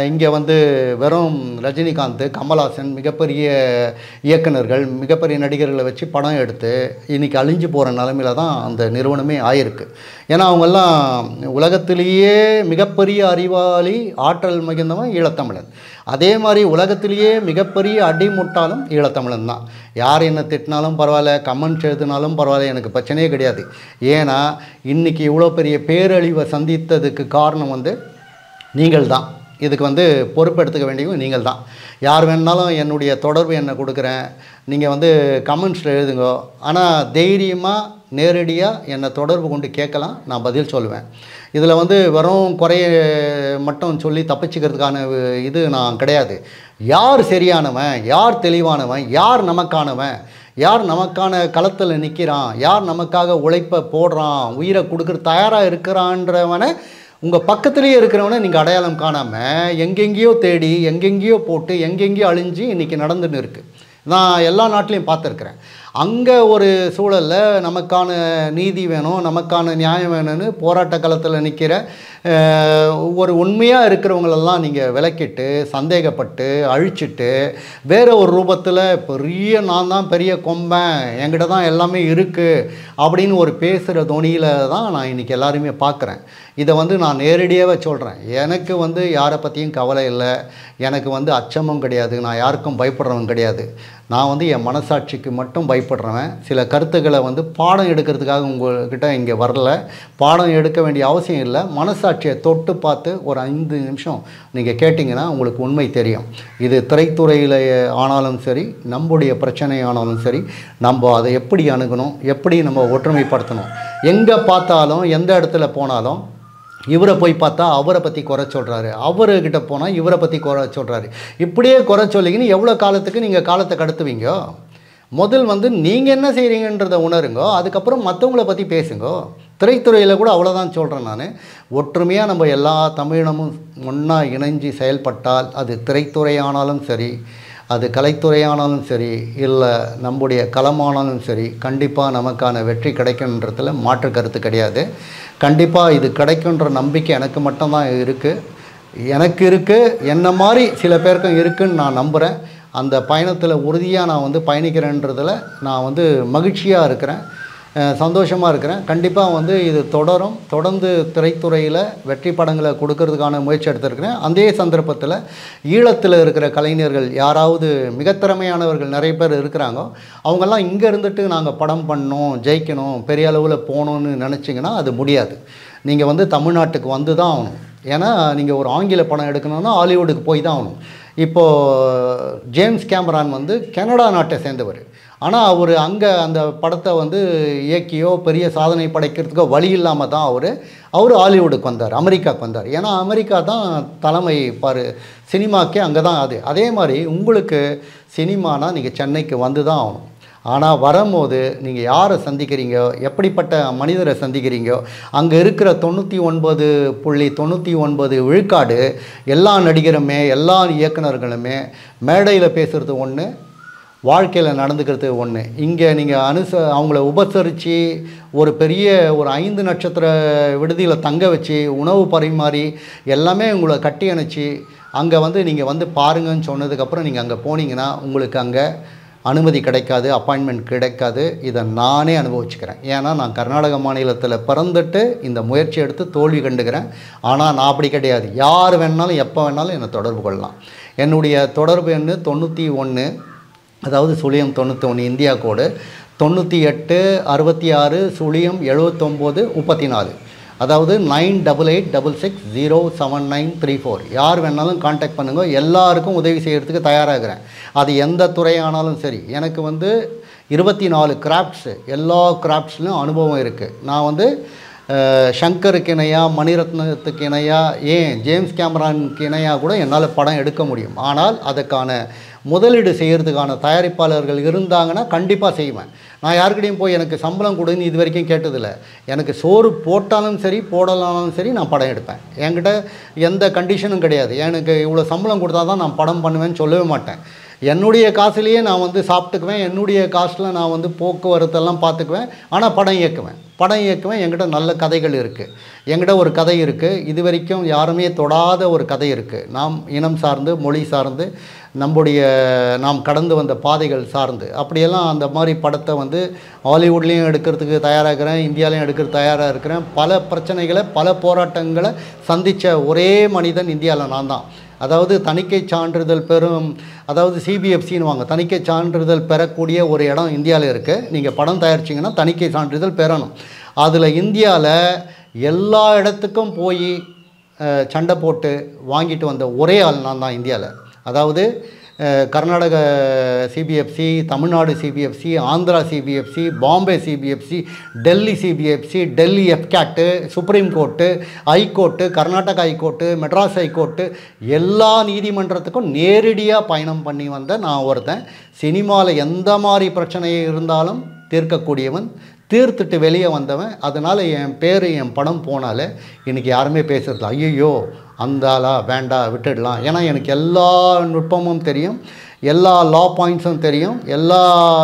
இங்கே வந்து வெறும் ரஜினிகாந்த், கமல்ஹாசன், மிகப்பெரிய இயக்குநர்கள், மிகப்பெரிய நடிகர்களை வச்சு படம் எடுத்து இன்றைக்கி அழிஞ்சு போகிற நிலமையில தான் அந்த நிறுவனமே ஆயிருக்கு. ஏன்னா அவங்கெல்லாம் உலகத்திலேயே மிகப்பெரிய அறிவாளி, ஆற்றல் மிகுந்தவன் ஈழத்தமிழன். அதே மாதிரி உலகத்திலேயே மிகப்பெரிய அடிமுட்டாலும் ஈழத்தமிழன் தான். யார் என்ன திட்டினாலும் பரவாயில்ல, கமெண்ட்ஸ் எழுதினாலும் பரவாயில்ல, எனக்கு பிரச்சனையே கிடையாது. ஏன்னா இன்றைக்கி இவ்வளோ பெரிய பேரழிவை சந்தித்ததுக்கு காரணம் வந்து நீங்கள் தான். இதுக்கு வந்து பொறுப்பெடுத்துக்க வேண்டியவங்க நீங்கள் தான். யார் வேணுனாலும் என்னுடைய தொடர்பு எண்ணை கொடுக்குறேன், நீங்கள் வந்து கமெண்ட்ஸில் எழுதுங்க. ஆனால் தைரியமாக நேரடியாக என்னை தொடர்பு கொண்டு கேட்கலாம், நான் பதில் சொல்லுவேன். இதில் வந்து வெறும் குறைய மட்டும் சொல்லி தப்பிச்சுக்கிறதுக்கான இது நான் கிடையாது. யார் சரியானவன், யார் தெளிவானவன், யார் நமக்கானவன், யார் நமக்கான களத்தில் நிற்கிறான், யார் நமக்காக உழைப்பை போடுறான், உயிரை கொடுக்குற தயாராக இருக்கிறான்றவனை உங்கள் பக்கத்துலேயே இருக்கிறவனை நீங்கள் அடையாளம் காணாமல் எங்கெங்கேயோ தேடி, எங்கெங்கேயோ போட்டு, எங்கெங்கேயோ அழிஞ்சு இன்றைக்கி நடந்துன்னு இருக்குது. நான் எல்லா நாட்டிலையும் பார்த்துருக்குறேன். அங்கே ஒரு சூழலில் நமக்கான நீதி வேணும், நமக்கான நியாயம் வேணும்னு போராட்ட களத்தில் நிற்கிற ஒரு உண்மையாக இருக்கிறவங்களெல்லாம் நீங்கள் விலக்கிட்டு, சந்தேகப்பட்டு, அழிச்சிட்டு, வேறு ஒரு ரூபத்தில் நான் தான் பெரிய கொம்பன், என்கிட்ட தான் எல்லாமே இருக்குது அப்படின்னு ஒரு பேசுகிற தொனியில் தான் நான் இன்றைக்கி எல்லாருமே பார்க்குறேன். இதை வந்து நான் நேரடியாகவே சொல்கிறேன். எனக்கு வந்து யாரை பற்றியும் கவலை இல்லை, எனக்கு வந்து அச்சமும் கிடையாது, நான் யாருக்கும் பயப்படுறவன் கிடையாது. நான் வந்து என் மனசாட்சிக்கு மட்டும் பயப்படுறவன். சில கருத்துக்களை வந்து பாடம் எடுக்கிறதுக்காக உங்கள்கிட்ட இங்கே வரல, பாடம் எடுக்க வேண்டிய அவசியம் இல்லை. மனசாட்சியை தொட்டு பார்த்து ஒரு 5 நிமிஷம் நீங்கள் கேட்டிங்கன்னா உங்களுக்கு உண்மை தெரியும். இது திரைத்துறையில் ஆனாலும் சரி, நம்முடைய பிரச்சனை ஆனாலும் சரி, நம்ம அதை எப்படி அணுகணும், எப்படி நம்ம ஒற்றுமைப்படுத்தணும். எங்கே பார்த்தாலும், எந்த இடத்துல போனாலும் இவரை போய் பார்த்தா அவரை பற்றி குறை சொல்கிறாரு, அவர்கிட்ட போனால் இவரை பற்றி குறை சொல்கிறாரு. இப்படியே குறை சொல்லிங்கன்னு எவ்வளோ காலத்துக்கு நீங்கள் காலத்தை கடத்துவீங்க? முதல் வந்து நீங்கள் என்ன செய்கிறீங்கன்றதை உணருங்க, அதுக்கப்புறம் மற்றவங்கள பற்றி பேசுங்க. திரைத்துறையில் கூட அவ்வளோதான் சொல்கிறேன் நான். ஒற்றுமையாக நம்ம எல்லா தமிழினமும் ஒன்றா இணைஞ்சு செயல்பட்டால், அது திரைத்துறையானாலும் சரி, அது கலைத்துறையானாலும் சரி, இல்லை நம்முடைய களமானாலும் சரி, கண்டிப்பாக நமக்கான வெற்றி கிடைக்குன்றதுல மாற்று கருத்து கிடையாது. கண்டிப்பாக இது கிடைக்குன்ற நம்பிக்கை எனக்கு மட்டும்தான் இருக்குது. எனக்கு இருக்குது, என்ன மாதிரி சில பேருக்கும் இருக்குதுன்னு நான் நம்புகிறேன். அந்த பயணத்தில் உறுதியாக நான் வந்து பயணிக்கிறேன்றதில் நான் வந்து மகிழ்ச்சியாக இருக்கிறேன், சந்தோஷமாக இருக்கிறேன். கண்டிப்பாக வந்து இது தொடர்ந்து திரைத்துறையில் வெற்றி படங்களை கொடுக்கறதுக்கான முயற்சி எடுத்திருக்கிறேன். அதே சந்தர்ப்பத்தில் ஈழத்தில் இருக்கிற கலைஞர்கள் யாராவது மிகத்திறமையானவர்கள் நிறைய பேர் இருக்கிறாங்க, அவங்கெல்லாம் இங்கே இருந்துட்டு நாங்கள் படம் பண்ணணும், ஜெயிக்கணும், பெரிய அளவில் போகணுன்னு நினச்சிங்கன்னா அது முடியாது. நீங்கள் வந்து தமிழ்நாட்டுக்கு வந்து தான் ஆகணும். ஏன்னா நீங்கள் ஒரு ஆங்கில படம் எடுக்கணும்னா ஹாலிவுட்டுக்கு போய் தான் ஆகணும். இப்போது ஜேம்ஸ் கேமரான் வந்து கனடா நாட்டை சேர்ந்தவர். ஆனால் அவர் அங்கே அந்த படத்தை வந்து இயக்கியோ பெரிய சாதனை படைக்கிறதுக்கோ வழி இல்லாமல் தான் அவர் ஹாலிவுட்டுக்கு வந்தார், அமெரிக்காவுக்கு வந்தார். ஏன்னா அமெரிக்கா தான் தலைமை சினிமாக்கே அங்கே தான். அதே மாதிரி உங்களுக்கு சினிமானா நீங்கள் சென்னைக்கு வந்து தான் ஆகணும். ஆனால் வரும்போது நீங்கள் யாரை சந்திக்கிறீங்க, எப்படிப்பட்ட மனிதரை சந்திக்கிறீங்கோ, அங்கே இருக்கிற 99.99 விழுக்காடு எல்லா நடிகருமே எல்லா இயக்குநர்களுமே மேடையில் பேசுகிறது ஒன்று, வாழ்க்கையில் நடந்துக்கிறது ஒன்று. இங்கே நீங்கள் அவங்கள உபசரித்து ஒரு பெரிய ஒரு 5 நட்சத்திர விடுதியில் தங்க வச்சு உணவு பரிமாறி எல்லாமே உங்களை கட்டி அணைச்சி அங்கே வந்து நீங்கள் வந்து பாருங்கன்னு சொன்னதுக்கப்புறம் நீங்கள் அங்கே போனீங்கன்னா உங்களுக்கு அங்கே அனுமதி கிடைக்காது, அப்பாயின்மெண்ட் கிடைக்காது. இதை நானே அனுபவிச்சுக்கிறேன். ஏன்னா நான் கர்நாடக மாநிலத்தில் பிறந்துட்டு இந்த முயற்சி எடுத்து தோல்வி கண்டுக்கிறேன். ஆனால் நான் அப்படி கிடையாது. யார் வேணாலும் எப்போ வேணாலும் என்னை தொடர்பு கொள்ளலாம். என்னுடைய தொடர்பு எண் 91, அதாவது 091 இந்தியா கோடு, 98 66 079 34, அதாவது 9886607934. யார் வேணாலும் காண்டாக்ட் பண்ணுங்கள். எல்லாருக்கும் உதவி செய்கிறதுக்கு தயாராகிறேன். அது எந்த துறையானாலும் சரி. எனக்கு வந்து 24 கிராஃப்ட்ஸு, எல்லா கிராஃப்ட்ஸ்லையும் அனுபவம் இருக்குது. நான் வந்து ஷங்கருக்கு இணையாக, மணிரத்னத்துக்கு இணையாக, ஏன் ஜேம்ஸ் கேமரானுக்கு இணையாக கூட என்னால் படம் எடுக்க முடியும். ஆனால் அதுக்கான முதலீடு செய்கிறதுக்கான தயாரிப்பாளர்கள் இருந்தாங்கன்னா கண்டிப்பாக செய்வேன். நான் யாருக்கிட்டையும் போய் எனக்கு சம்பளம் கொடுன்னு இது வரைக்கும் கேட்டதில்லை. எனக்கு சோறு போட்டாலும் சரி போடலாலும் சரி நான் படம் எடுப்பேன். என்கிட்ட எந்த கண்டிஷனும் கிடையாது. எனக்கு இவ்வளோ சம்பளம் கொடுத்தா தான் நான் படம் பண்ணுவேன்னு சொல்லவே மாட்டேன். என்னுடைய காசுலேயே நான் வந்து சாப்பிட்டுக்குவேன். என்னுடைய காசில் நான் வந்து போக்குவரத்தெல்லாம் பார்த்துக்குவேன். ஆனால் படம் இயக்குவேன். என்கிட்ட நல்ல கதைகள் இருக்குது. என்கிட்ட ஒரு கதை இருக்குது, இது வரைக்கும் யாருமே தொடாத ஒரு கதை இருக்குது. நாம் இனம் சார்ந்து, மொழி சார்ந்து, நாம் கடந்து வந்த பாதைகள் சார்ந்து, அப்படியெல்லாம் அந்த மாதிரி படத்தை வந்து ஹாலிவுட்லேயும் எடுக்கிறதுக்கு தயாராக இருக்கிறேன், இந்தியாவிலையும் எடுக்கிறதுக்கு தயாராக இருக்கிறேன். பல பிரச்சனைகளை, பல போராட்டங்களை சந்தித்த ஒரே மனிதன் இந்தியாவில் நான் தான். அதாவது தணிக்கை சான்றிதழ் அதாவது சிபிஎஃப்சின்னு வாங்க, தணிக்கை சான்றிதழ் பெறக்கூடிய ஒரு இடம் இந்தியாவில் இருக்குது. நீங்கள் படம் தயாரிச்சிங்கன்னா தணிக்கை சான்றிதழ் பெறணும். அதில் இந்தியாவில் எல்லா இடத்துக்கும் போய் சண்டை போட்டு வாங்கிட்டு வந்த ஒரே ஆள் நான் தான் இந்தியாவில். அதாவது Karnataka CBFC, Tamil Nadu CBFC, Andhra CBFC, Bombay CBFC, Delhi CBFC, Delhi FCAT, supreme court, high court, Karnataka high court, Madras high court, எல்லா நீதிமன்றத்துக்கும் நேரடியாக பயணம் பண்ணி வந்த நான் ஒருத்தன். சினிமாவில் எந்த மாதிரி பிரச்சனை இருந்தாலும் தீர்க்கக்கூடியவன், தீர்த்துட்டு வெளியே வந்தவன். அதனால் என் பேர், என் படம் போனாலே இன்றைக்கி யாருமே பேசுகிறது ஐயோ அந்த ஆளா வேண்டாம் விட்டுடலாம். ஏன்னா எனக்கு எல்லா நுட்பமும் தெரியும், எல்லா லா பாயிண்ட்ஸும் தெரியும், எல்லா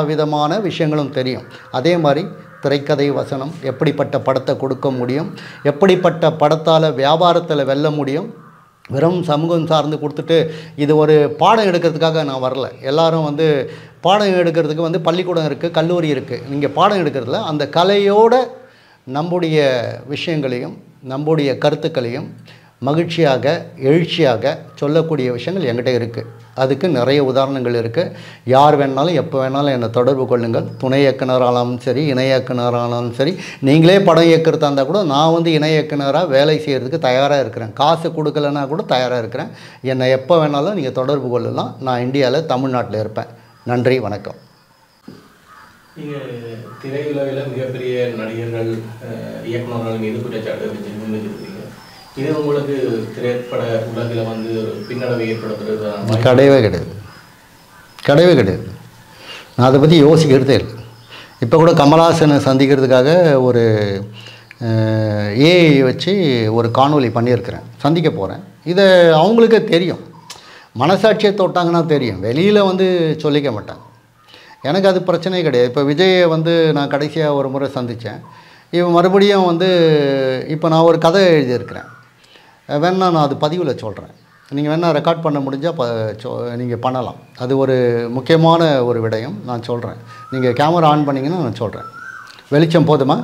விதமான விஷயங்களும் தெரியும். அதே மாதிரி திரைக்கதை வசனம், எப்படிப்பட்ட படத்தை கொடுக்க முடியும், எப்படிப்பட்ட படத்தால் வியாபாரத்தில் வெல்ல முடியும். வெறும் சமூகம் சார்ந்து கொடுத்துட்டு இது ஒரு பாடம் எடுக்கிறதுக்காக நான் வரல. எல்லோரும் வந்து பாடம் எடுக்கிறதுக்கு வந்து பள்ளிக்கூடம் இருக்குது, கல்லூரி இருக்குது. நீங்கள் பாடம் எடுக்கிறதுல அந்த கலையோட நம்முடைய விஷயங்களையும் நம்முடைய கருத்துக்களையும் மகிழ்ச்சியாக எழுச்சியாக சொல்லக்கூடிய விஷயங்கள் என்கிட்ட இருக்குது. அதுக்கு நிறைய உதாரணங்கள் இருக்குது. யார் வேணாலும் எப்போ வேணாலும் என்னை தொடர்பு கொள்ளுங்கள். துணை இயக்குனரானாலும் சரி, இணை இயக்குனரானாலும் சரி. நீங்களே படம் இயக்கிறதா இருந்தால் கூட நான் வந்து இணை இயக்குனராக வேலை செய்கிறதுக்கு தயாராக இருக்கிறேன். காசு கொடுக்கலன்னா கூட தயாராக இருக்கிறேன். என்னை எப்போ வேணாலும் நீங்கள் தொடர்பு கொள்ளலாம். நான் இந்தியாவில், தமிழ்நாட்டில் இருப்பேன். நன்றி, வணக்கம். நீங்கள் திரையுலகில் மிகப்பெரிய நடிகர்கள், இயக்குநர்கள் மீது குற்றச்சாட்டு வச்சுருக்கீங்க. இது உங்களுக்கு திரைப்பட உலகில் வந்து பின்னடைவை ஏற்படுத்துறது கிடையவே கிடையாது. நான் அதை பற்றி யோசிக்கிறதே இல்லை. இப்போ கூட கமல்ஹாசனை சந்திக்கிறதுக்காக ஒரு ஏஐ வச்சு ஒரு காணொலி பண்ணியிருக்கிறேன், சந்திக்க போகிறேன். இதை அவங்களுக்கே தெரியும், மனசாட்சியை தொட்டாங்கன்னா தெரியும், வெளியில் வந்து சொல்லிக்க மாட்டாங்க. எனக்கு அது பிரச்சனையே கிடையாது. இப்போ விஜயை வந்து நான் கடைசியாக ஒரு முறை சந்தித்தேன். இவன் மறுபடியும் வந்து இப்போ நான் ஒரு கதை எழுதியிருக்கிறேன், வேணா நான் அது பதிவில் சொல்கிறேன். நீங்கள் வேணால் ரெக்கார்ட் பண்ண முடிஞ்சால் நீங்கள் பண்ணலாம். அது ஒரு முக்கியமான ஒரு விடயம், நான் சொல்கிறேன். நீங்கள் கேமரா ஆன் பண்ணிங்கன்னா நான் சொல்கிறேன். வெளிச்சம் போதுமா?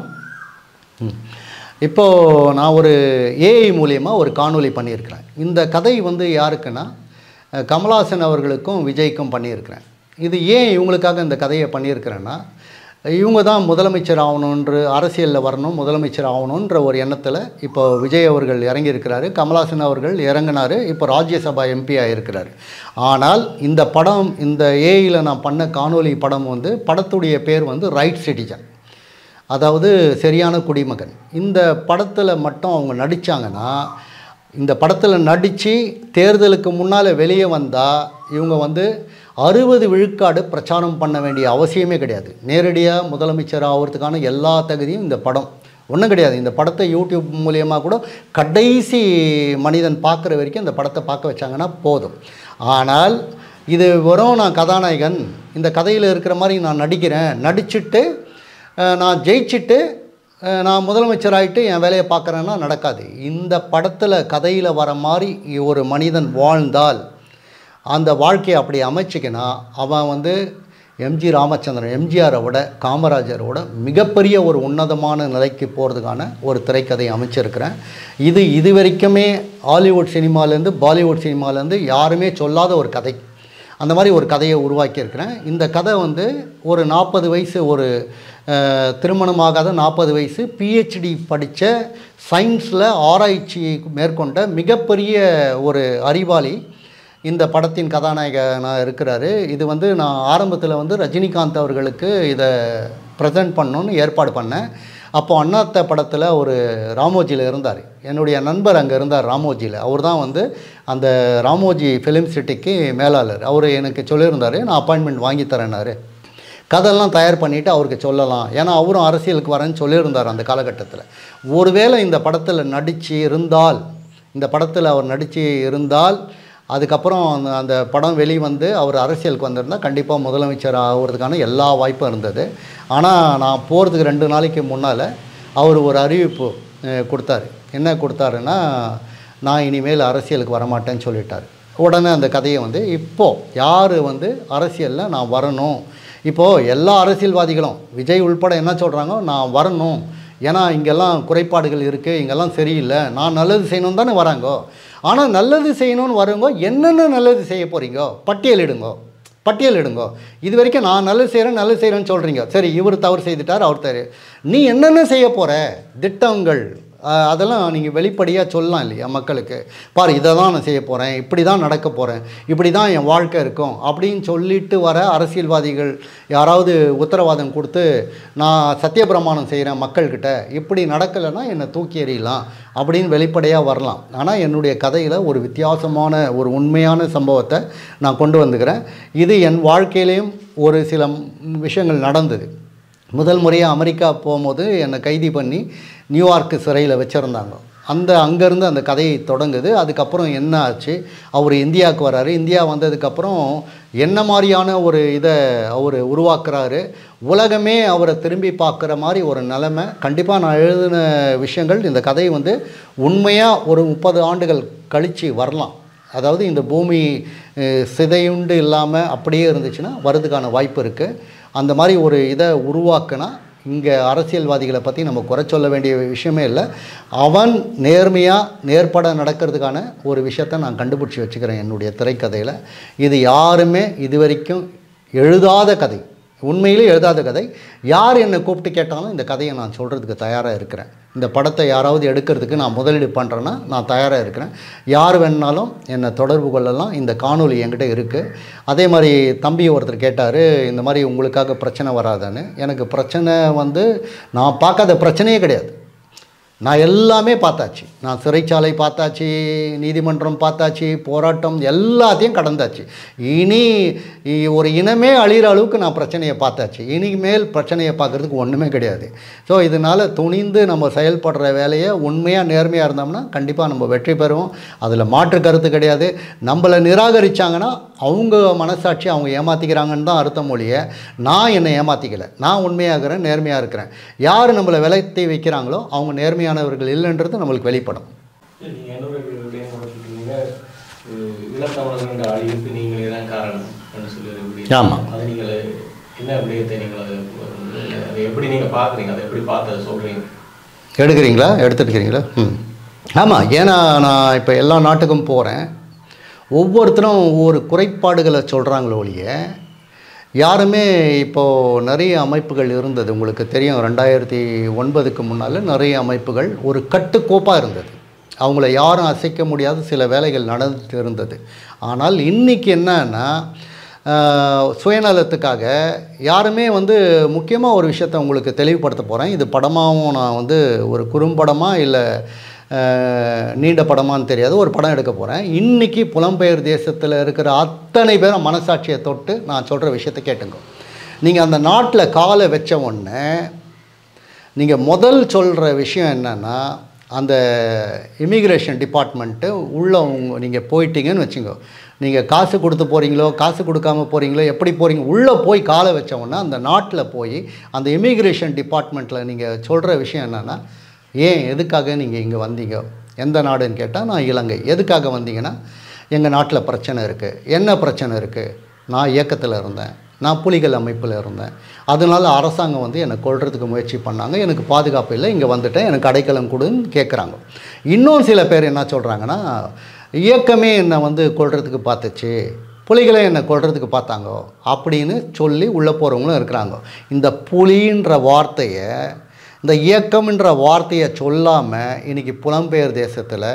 இப்போது நான் ஒரு ஏஐ மூலியமாக ஒரு காணொலி பண்ணியிருக்கிறேன். இந்த கதை வந்து யாருக்குன்னா கமல்ஹாசன் அவர்களுக்கும் விஜய்க்கும் பண்ணியிருக்கிறேன். இது ஏன் இவங்களுக்காக இந்த கதையை பண்ணியிருக்கிறேன்னா, இவங்க தான் முதலமைச்சர் ஆகணுன்ற அரசியலில் வரணும், முதலமைச்சர் ஆகணுன்ற ஒரு எண்ணத்தில் இப்போ விஜய் அவர்கள் இறங்கியிருக்கிறாரு, கமல்ஹாசன் அவர்கள் இறங்கினார், இப்போ ராஜ்யசபா எம்பி ஆகியிருக்கிறார். ஆனால் இந்த படம், இந்த ஏஐயில் நான் பண்ண காணொலி படம் வந்து படத்துடைய பேர் வந்து ரைட் சிட்டிசன், அதாவது சரியான குடிமகன். இந்த படத்தில் மட்டும் அவங்க நடித்தாங்கன்னா, இந்த படத்தில் நடித்து தேர்தலுக்கு முன்னால் வெளியே வந்தால் இவங்க வந்து 60 விழுக்காடு பிரச்சாரம் பண்ண வேண்டிய அவசியமே கிடையாது. நேரடியாக முதலமைச்சர் ஆகிறதுக்கான எல்லா தகுதியும் இந்த படம் ஒன்றும் கிடையாது. இந்த படத்தை யூடியூப் மூலியமாக கூட கடைசி மனிதன் பார்க்குற வரைக்கும் இந்த படத்தை பார்க்க வச்சாங்கன்னா போதும். ஆனால் இது வெறும் நான் கதாநாயகன், இந்த கதையில் இருக்கிற மாதிரி நான் நடிக்கிறேன், நடிச்சுட்டு நான் ஜெயிச்சுட்டு நான் முதலமைச்சர் ஆகிட்டு என் வேலையை பார்க்குறேன்னா நடக்காது. இந்த படத்தில் கதையில் வர மாதிரி ஒரு மனிதன் வாழ்ந்தால், அந்த வாழ்க்கையை அப்படி அமைச்சிக்கினா அவன் வந்து எம்ஜி ராமச்சந்திரன், எம்ஜிஆரை விட காமராஜரோட மிகப்பெரிய ஒரு உன்னதமான நிலைக்கு போகிறதுக்கான ஒரு திரைக்கதை அமைச்சிருக்கிறேன். இது வரைக்குமே ஹாலிவுட் சினிமாலேருந்து பாலிவுட் சினிமாலேருந்து யாருமே சொல்லாத ஒரு கதை. அந்த மாதிரி ஒரு கதையை உருவாக்கியிருக்கிறேன். இந்த கதை வந்து ஒரு 40 வயசு, ஒரு திருமணமாகாத 40 வயசு பிஹெச்டி படித்த சயின்ஸில் ஆராய்ச்சி மேற்கொண்ட மிகப்பெரிய ஒரு அறிவாளி இந்த படத்தின் கதாநாயகனாக இருக்கிறாரு. இது வந்து நான் ஆரம்பத்தில் வந்து ரஜினிகாந்த் அவர்களுக்கு இதை ப்ரெசென்ட் பண்ணணுன்னு ஏற்பாடு பண்ணேன். அப்போது அண்ணாத்த படத்தில் ஒரு ராமோஜியில் இருந்தார், என்னுடைய நண்பர் அங்கே இருந்தார் ராமோஜியில். அவர் தான் வந்து அந்த ராமோஜி ஃபிலிம் சிட்டிக்கு மேலாளர். அவர் எனக்கு சொல்லியிருந்தார், நான் அப்பாயின்மெண்ட் வாங்கி தரேன்னாரு. கதையெல்லாம் தயார் பண்ணிவிட்டு அவருக்கு சொல்லலாம், ஏன்னா அவரும் அரசியலுக்கு வரேன்னு சொல்லியிருந்தார் அந்த காலகட்டத்தில். ஒருவேளை இந்த படத்தில் நடித்து இருந்தால், இந்த படத்தில் அவர் நடித்து இருந்தால், அதுக்கப்புறம் அந்த படம் வெளிவந்து அவர் அரசியலுக்கு வந்திருந்தால் கண்டிப்பாக முதலமைச்சர் ஆகிறதுக்கான எல்லா வாய்ப்பும் இருந்தது. ஆனால் நான் போகிறதுக்கு 2 நாளைக்கு முன்னால் அவர் ஒரு அறிவிப்பு கொடுத்தாரு. என்ன கொடுத்தாருன்னா, நான் இனிமேல் அரசியலுக்கு வரமாட்டேன்னு சொல்லிட்டார். உடனே அந்த கதையை வந்து இப்போது யார் வந்து அரசியலில் நான் வரணும், இப்போது எல்லா அரசியல்வாதிகளும் விஜய் உள்பட என்ன சொல்கிறாங்க, நான் வரணும், ஏன்னா இங்கெல்லாம் குறைபாடுகள் இருக்குது, இங்கெல்லாம் சரியில்லை, நான் நல்லது செய்யணும்னு தானே வராங்கோ. ஆனால் நல்லது செய்யணும்னு வருங்கோ, என்னென்ன நல்லது செய்ய போகிறீங்கோ பட்டியலிடுங்கோ. இது வரைக்கும் நான் நல்லது செய்கிறேன்னு சொல்கிறீங்க. சரி, இவர் தவறு செய்துட்டார், அவர் தவறு, நீ என்னென்ன செய்ய போகிற திட்டங்கள், அதெல்லாம் நீங்கள் வெளிப்படையாக சொல்லலாம் இல்லையா மக்களுக்கு. பாரு, இதை தான் நான் செய்ய போகிறேன், இப்படி தான் நடக்க போகிறேன், இப்படி தான் என் வாழ்க்கை இருக்கும் அப்படின்னு சொல்லிட்டு வர அரசியல்வாதிகள் யாராவது உத்தரவாதம் கொடுத்து நான் சத்தியப்பிரமாணம் செய்கிறேன் மக்கள்கிட்ட, இப்படி நடக்கலைன்னா என்னை தூக்கி எறியலாம் அப்படின்னு வெளிப்படையாக வரலாம். ஆனால் என்னுடைய கதையில் ஒரு வித்தியாசமான ஒரு உண்மையான சம்பவத்தை நான் கொண்டு வந்துக்கிறேன். இது என் வாழ்க்கையிலையும் ஒரு சில விஷயங்கள் நடந்தது. முதல் முறையாக அமெரிக்கா போகும்போது என்னை கைது பண்ணி நியூயார்க்கு சிறையில் வச்சுருந்தாங்க. அங்கேருந்து அந்த கதையை தொடங்குது. அதுக்கப்புறம் என்ன ஆச்சு, அவர் இந்தியாவுக்கு வராரு. இந்தியா வந்ததுக்கப்புறம் என்ன மாதிரியான ஒரு இதை அவர் உருவாக்குறாரு, உலகமே அவரை திரும்பி பார்க்குற மாதிரி ஒரு நிலைமை. கண்டிப்பாக நான் எழுதின விஷயங்கள், இந்த கதை வந்து உண்மையாக ஒரு 30 ஆண்டுகள் கழித்து வரலாம். அதாவது இந்த பூமி சிதையுண்டு இல்லாமல் அப்படியே இருந்துச்சுன்னா வரதுக்கான வாய்ப்பு இருக்குது. அந்த மாதிரி ஒரு இதை உருவாக்குனா இங்கே அரசியல்வாதிகளை பற்றி நம்ம குறை சொல்ல வேண்டிய விஷயமே இல்லை. அவன் நேர்மையாக நேர்பட நடக்கிறதுக்கான ஒரு விஷயத்தை நான் கண்டுபிடிச்சி வச்சுக்கிறேன் என்னுடைய திரைக்கதையில். இது யாருமே இதுவரைக்கும் எழுதாத கதை, உண்மையிலே எழுதாத கதை. யார் என்னை கூப்பிட்டு கேட்டாலும் இந்த கதையை நான் சொல்கிறதுக்கு தயாராக இருக்கிறேன். இந்த படத்தை யாராவது எடுக்கிறதுக்கு நான் முதலீடு பண்ணுறேன்னா நான் தயாராக இருக்கிறேன். யார் வேணுனாலும் என்னை தொடர்பு கொள்ளலாம். இந்த காணொலி என்கிட்ட இருக்குது. அதே மாதிரி தம்பி ஒருத்தர் கேட்டார், இந்த மாதிரி உங்களுக்காக பிரச்சனை வராதான்னு. எனக்கு பிரச்சனை வந்து நான் பார்க்காத பிரச்சனையே கிடையாது. நான் எல்லாமே பார்த்தாச்சு. நான் சிறைச்சாலை பார்த்தாச்சு, நீதிமன்றம் பார்த்தாச்சு, போராட்டம் எல்லாத்தையும் கடந்தாச்சு. இனி ஒரு இனமே அழிகிற அளவுக்கு நான் பிரச்சனையை பார்த்தாச்சு. இனிமேல் பிரச்சனையை பார்க்குறதுக்கு ஒன்றுமே கிடையாது. ஸோ இதனால் துணிந்து நம்ம செயல்படுற வேலையை உண்மையாக நேர்மையாக இருந்தோம்னா கண்டிப்பாக நம்ம வெற்றி பெறுவோம். அதில் மாற்று கருத்து கிடையாது. நம்மளை நிராகரித்தாங்கன்னா அவங்க மனசாட்சி அவங்க ஏமாற்றிக்கிறாங்கன்னு தான் அர்த்தம் ஒழிய நான் என்னை ஏமாற்றிக்கலை. நான் உண்மையாக இருக்கிறேன், நேர்மையாக இருக்கிறேன். யார் நம்மளை விலைத்தி வைக்கிறாங்களோ அவங்க நேர்மையானவர்கள் இல்லைன்றது நம்மளுக்கு வெளிப்படும். நீங்கள் என்னோட இளத்தமிழர்கள் அழிவுக்கு நீங்களே தான் காரணம் என்று சொல்லி. ஆமாம், அது நீங்கள் என்ன விடயத்தை நீங்கள் அதை எப்படி நீங்கள் பார்க்குறீங்க, அதை எப்படி பார்த்து அதை சொல்கிறீங்க, எடுக்கிறீங்களா, எடுத்துட்டுக்கிறீங்களா? ஆமாம், ஏன்னா நான் இப்போ எல்லா நாட்டுக்கும் போகிறேன். ஒவ்வொருத்தரும் ஒவ்வொரு குறைபாடுகளை சொல்கிறாங்களோ ஒழிய யாருமே இப்போது நிறைய அமைப்புகள் இருந்தது, உங்களுக்கு தெரியும். 2009க்கு முன்னால் நிறைய அமைப்புகள் ஒரு கட்டுக்கோப்பாக இருந்தது. அவங்கள யாரும் அசைக்க முடியாத சில வேலைகள் நடந்துட்டு இருந்தது. ஆனால் இன்றைக்கி என்னன்னா, சுயநலத்துக்காக யாருமே முக்கியமாக ஒரு விஷயத்தை உங்களுக்கு தெளிவுபடுத்த போகிறேன். இது படமாகவும் நான் ஒரு குறும்படமாக இல்லை நீண்ட படமானு தெரியாது, ஒரு படம் எடுக்க போகிறேன். இன்றைக்கி புலம்பெயர் தேசத்தில் இருக்கிற அத்தனை பேரும் மனசாட்சியை தொட்டு நான் சொல்கிற விஷயத்தை கேட்டுங்க. நீங்கள் அந்த நாட்டில் காலை வச்ச உடனே நீங்கள் முதல் சொல்கிற விஷயம் என்னென்னா, அந்த இமிக்ரேஷன் டிபார்ட்மெண்ட்டு உள்ளே நீங்கள் போயிட்டீங்கன்னு வச்சுங்க. நீங்கள் காசு கொடுத்து போகிறீங்களோ காசு கொடுக்காமல் போகிறீங்களோ எப்படி போகிறீங்க, உள்ளே போய் காலை வச்ச உடனே அந்த நாட்டில் போய் அந்த இமிக்ரேஷன் டிபார்ட்மெண்ட்டில் நீங்கள் சொல்கிற விஷயம் என்னென்னா, ஏன் எதுக்காக நீங்கள் இங்கே வந்தீங்க, எந்த நாடுன்னு கேட்டால் நான் இலங்கை. எதுக்காக வந்தீங்கன்னா, எங்கள் நாட்டில் பிரச்சனை இருக்குது. என்ன பிரச்சனை இருக்குது, நான் இயக்கத்தில் இருந்தேன், நான் புலிகள் அமைப்பில் இருந்தேன், அதனால் அரசாங்கம் என்னை கொல்றதுக்கு முயற்சி பண்ணாங்க, எனக்கு பாதுகாப்பு இல்லை, இங்கே வந்துட்டேன், எனக்கு அடைக்கலம் கொடுன்னு கேட்குறாங்க. இன்னும் சில பேர் என்ன சொல்கிறாங்கன்னா, இயக்கமே என்னை கொல்றதுக்கு பார்த்துச்சு, புலிகளை என்னை கொல்றதுக்கு பார்த்தாங்க அப்படின்னு சொல்லி உள்ளே போகிறவங்களும் இருக்கிறாங்க. இந்த புலின்ற வார்த்தையை, இந்த இயக்கம்ன்ற வார்த்தையை சொல்லாமல் இன்றைக்கி புலம்பெயர் தேசத்தில்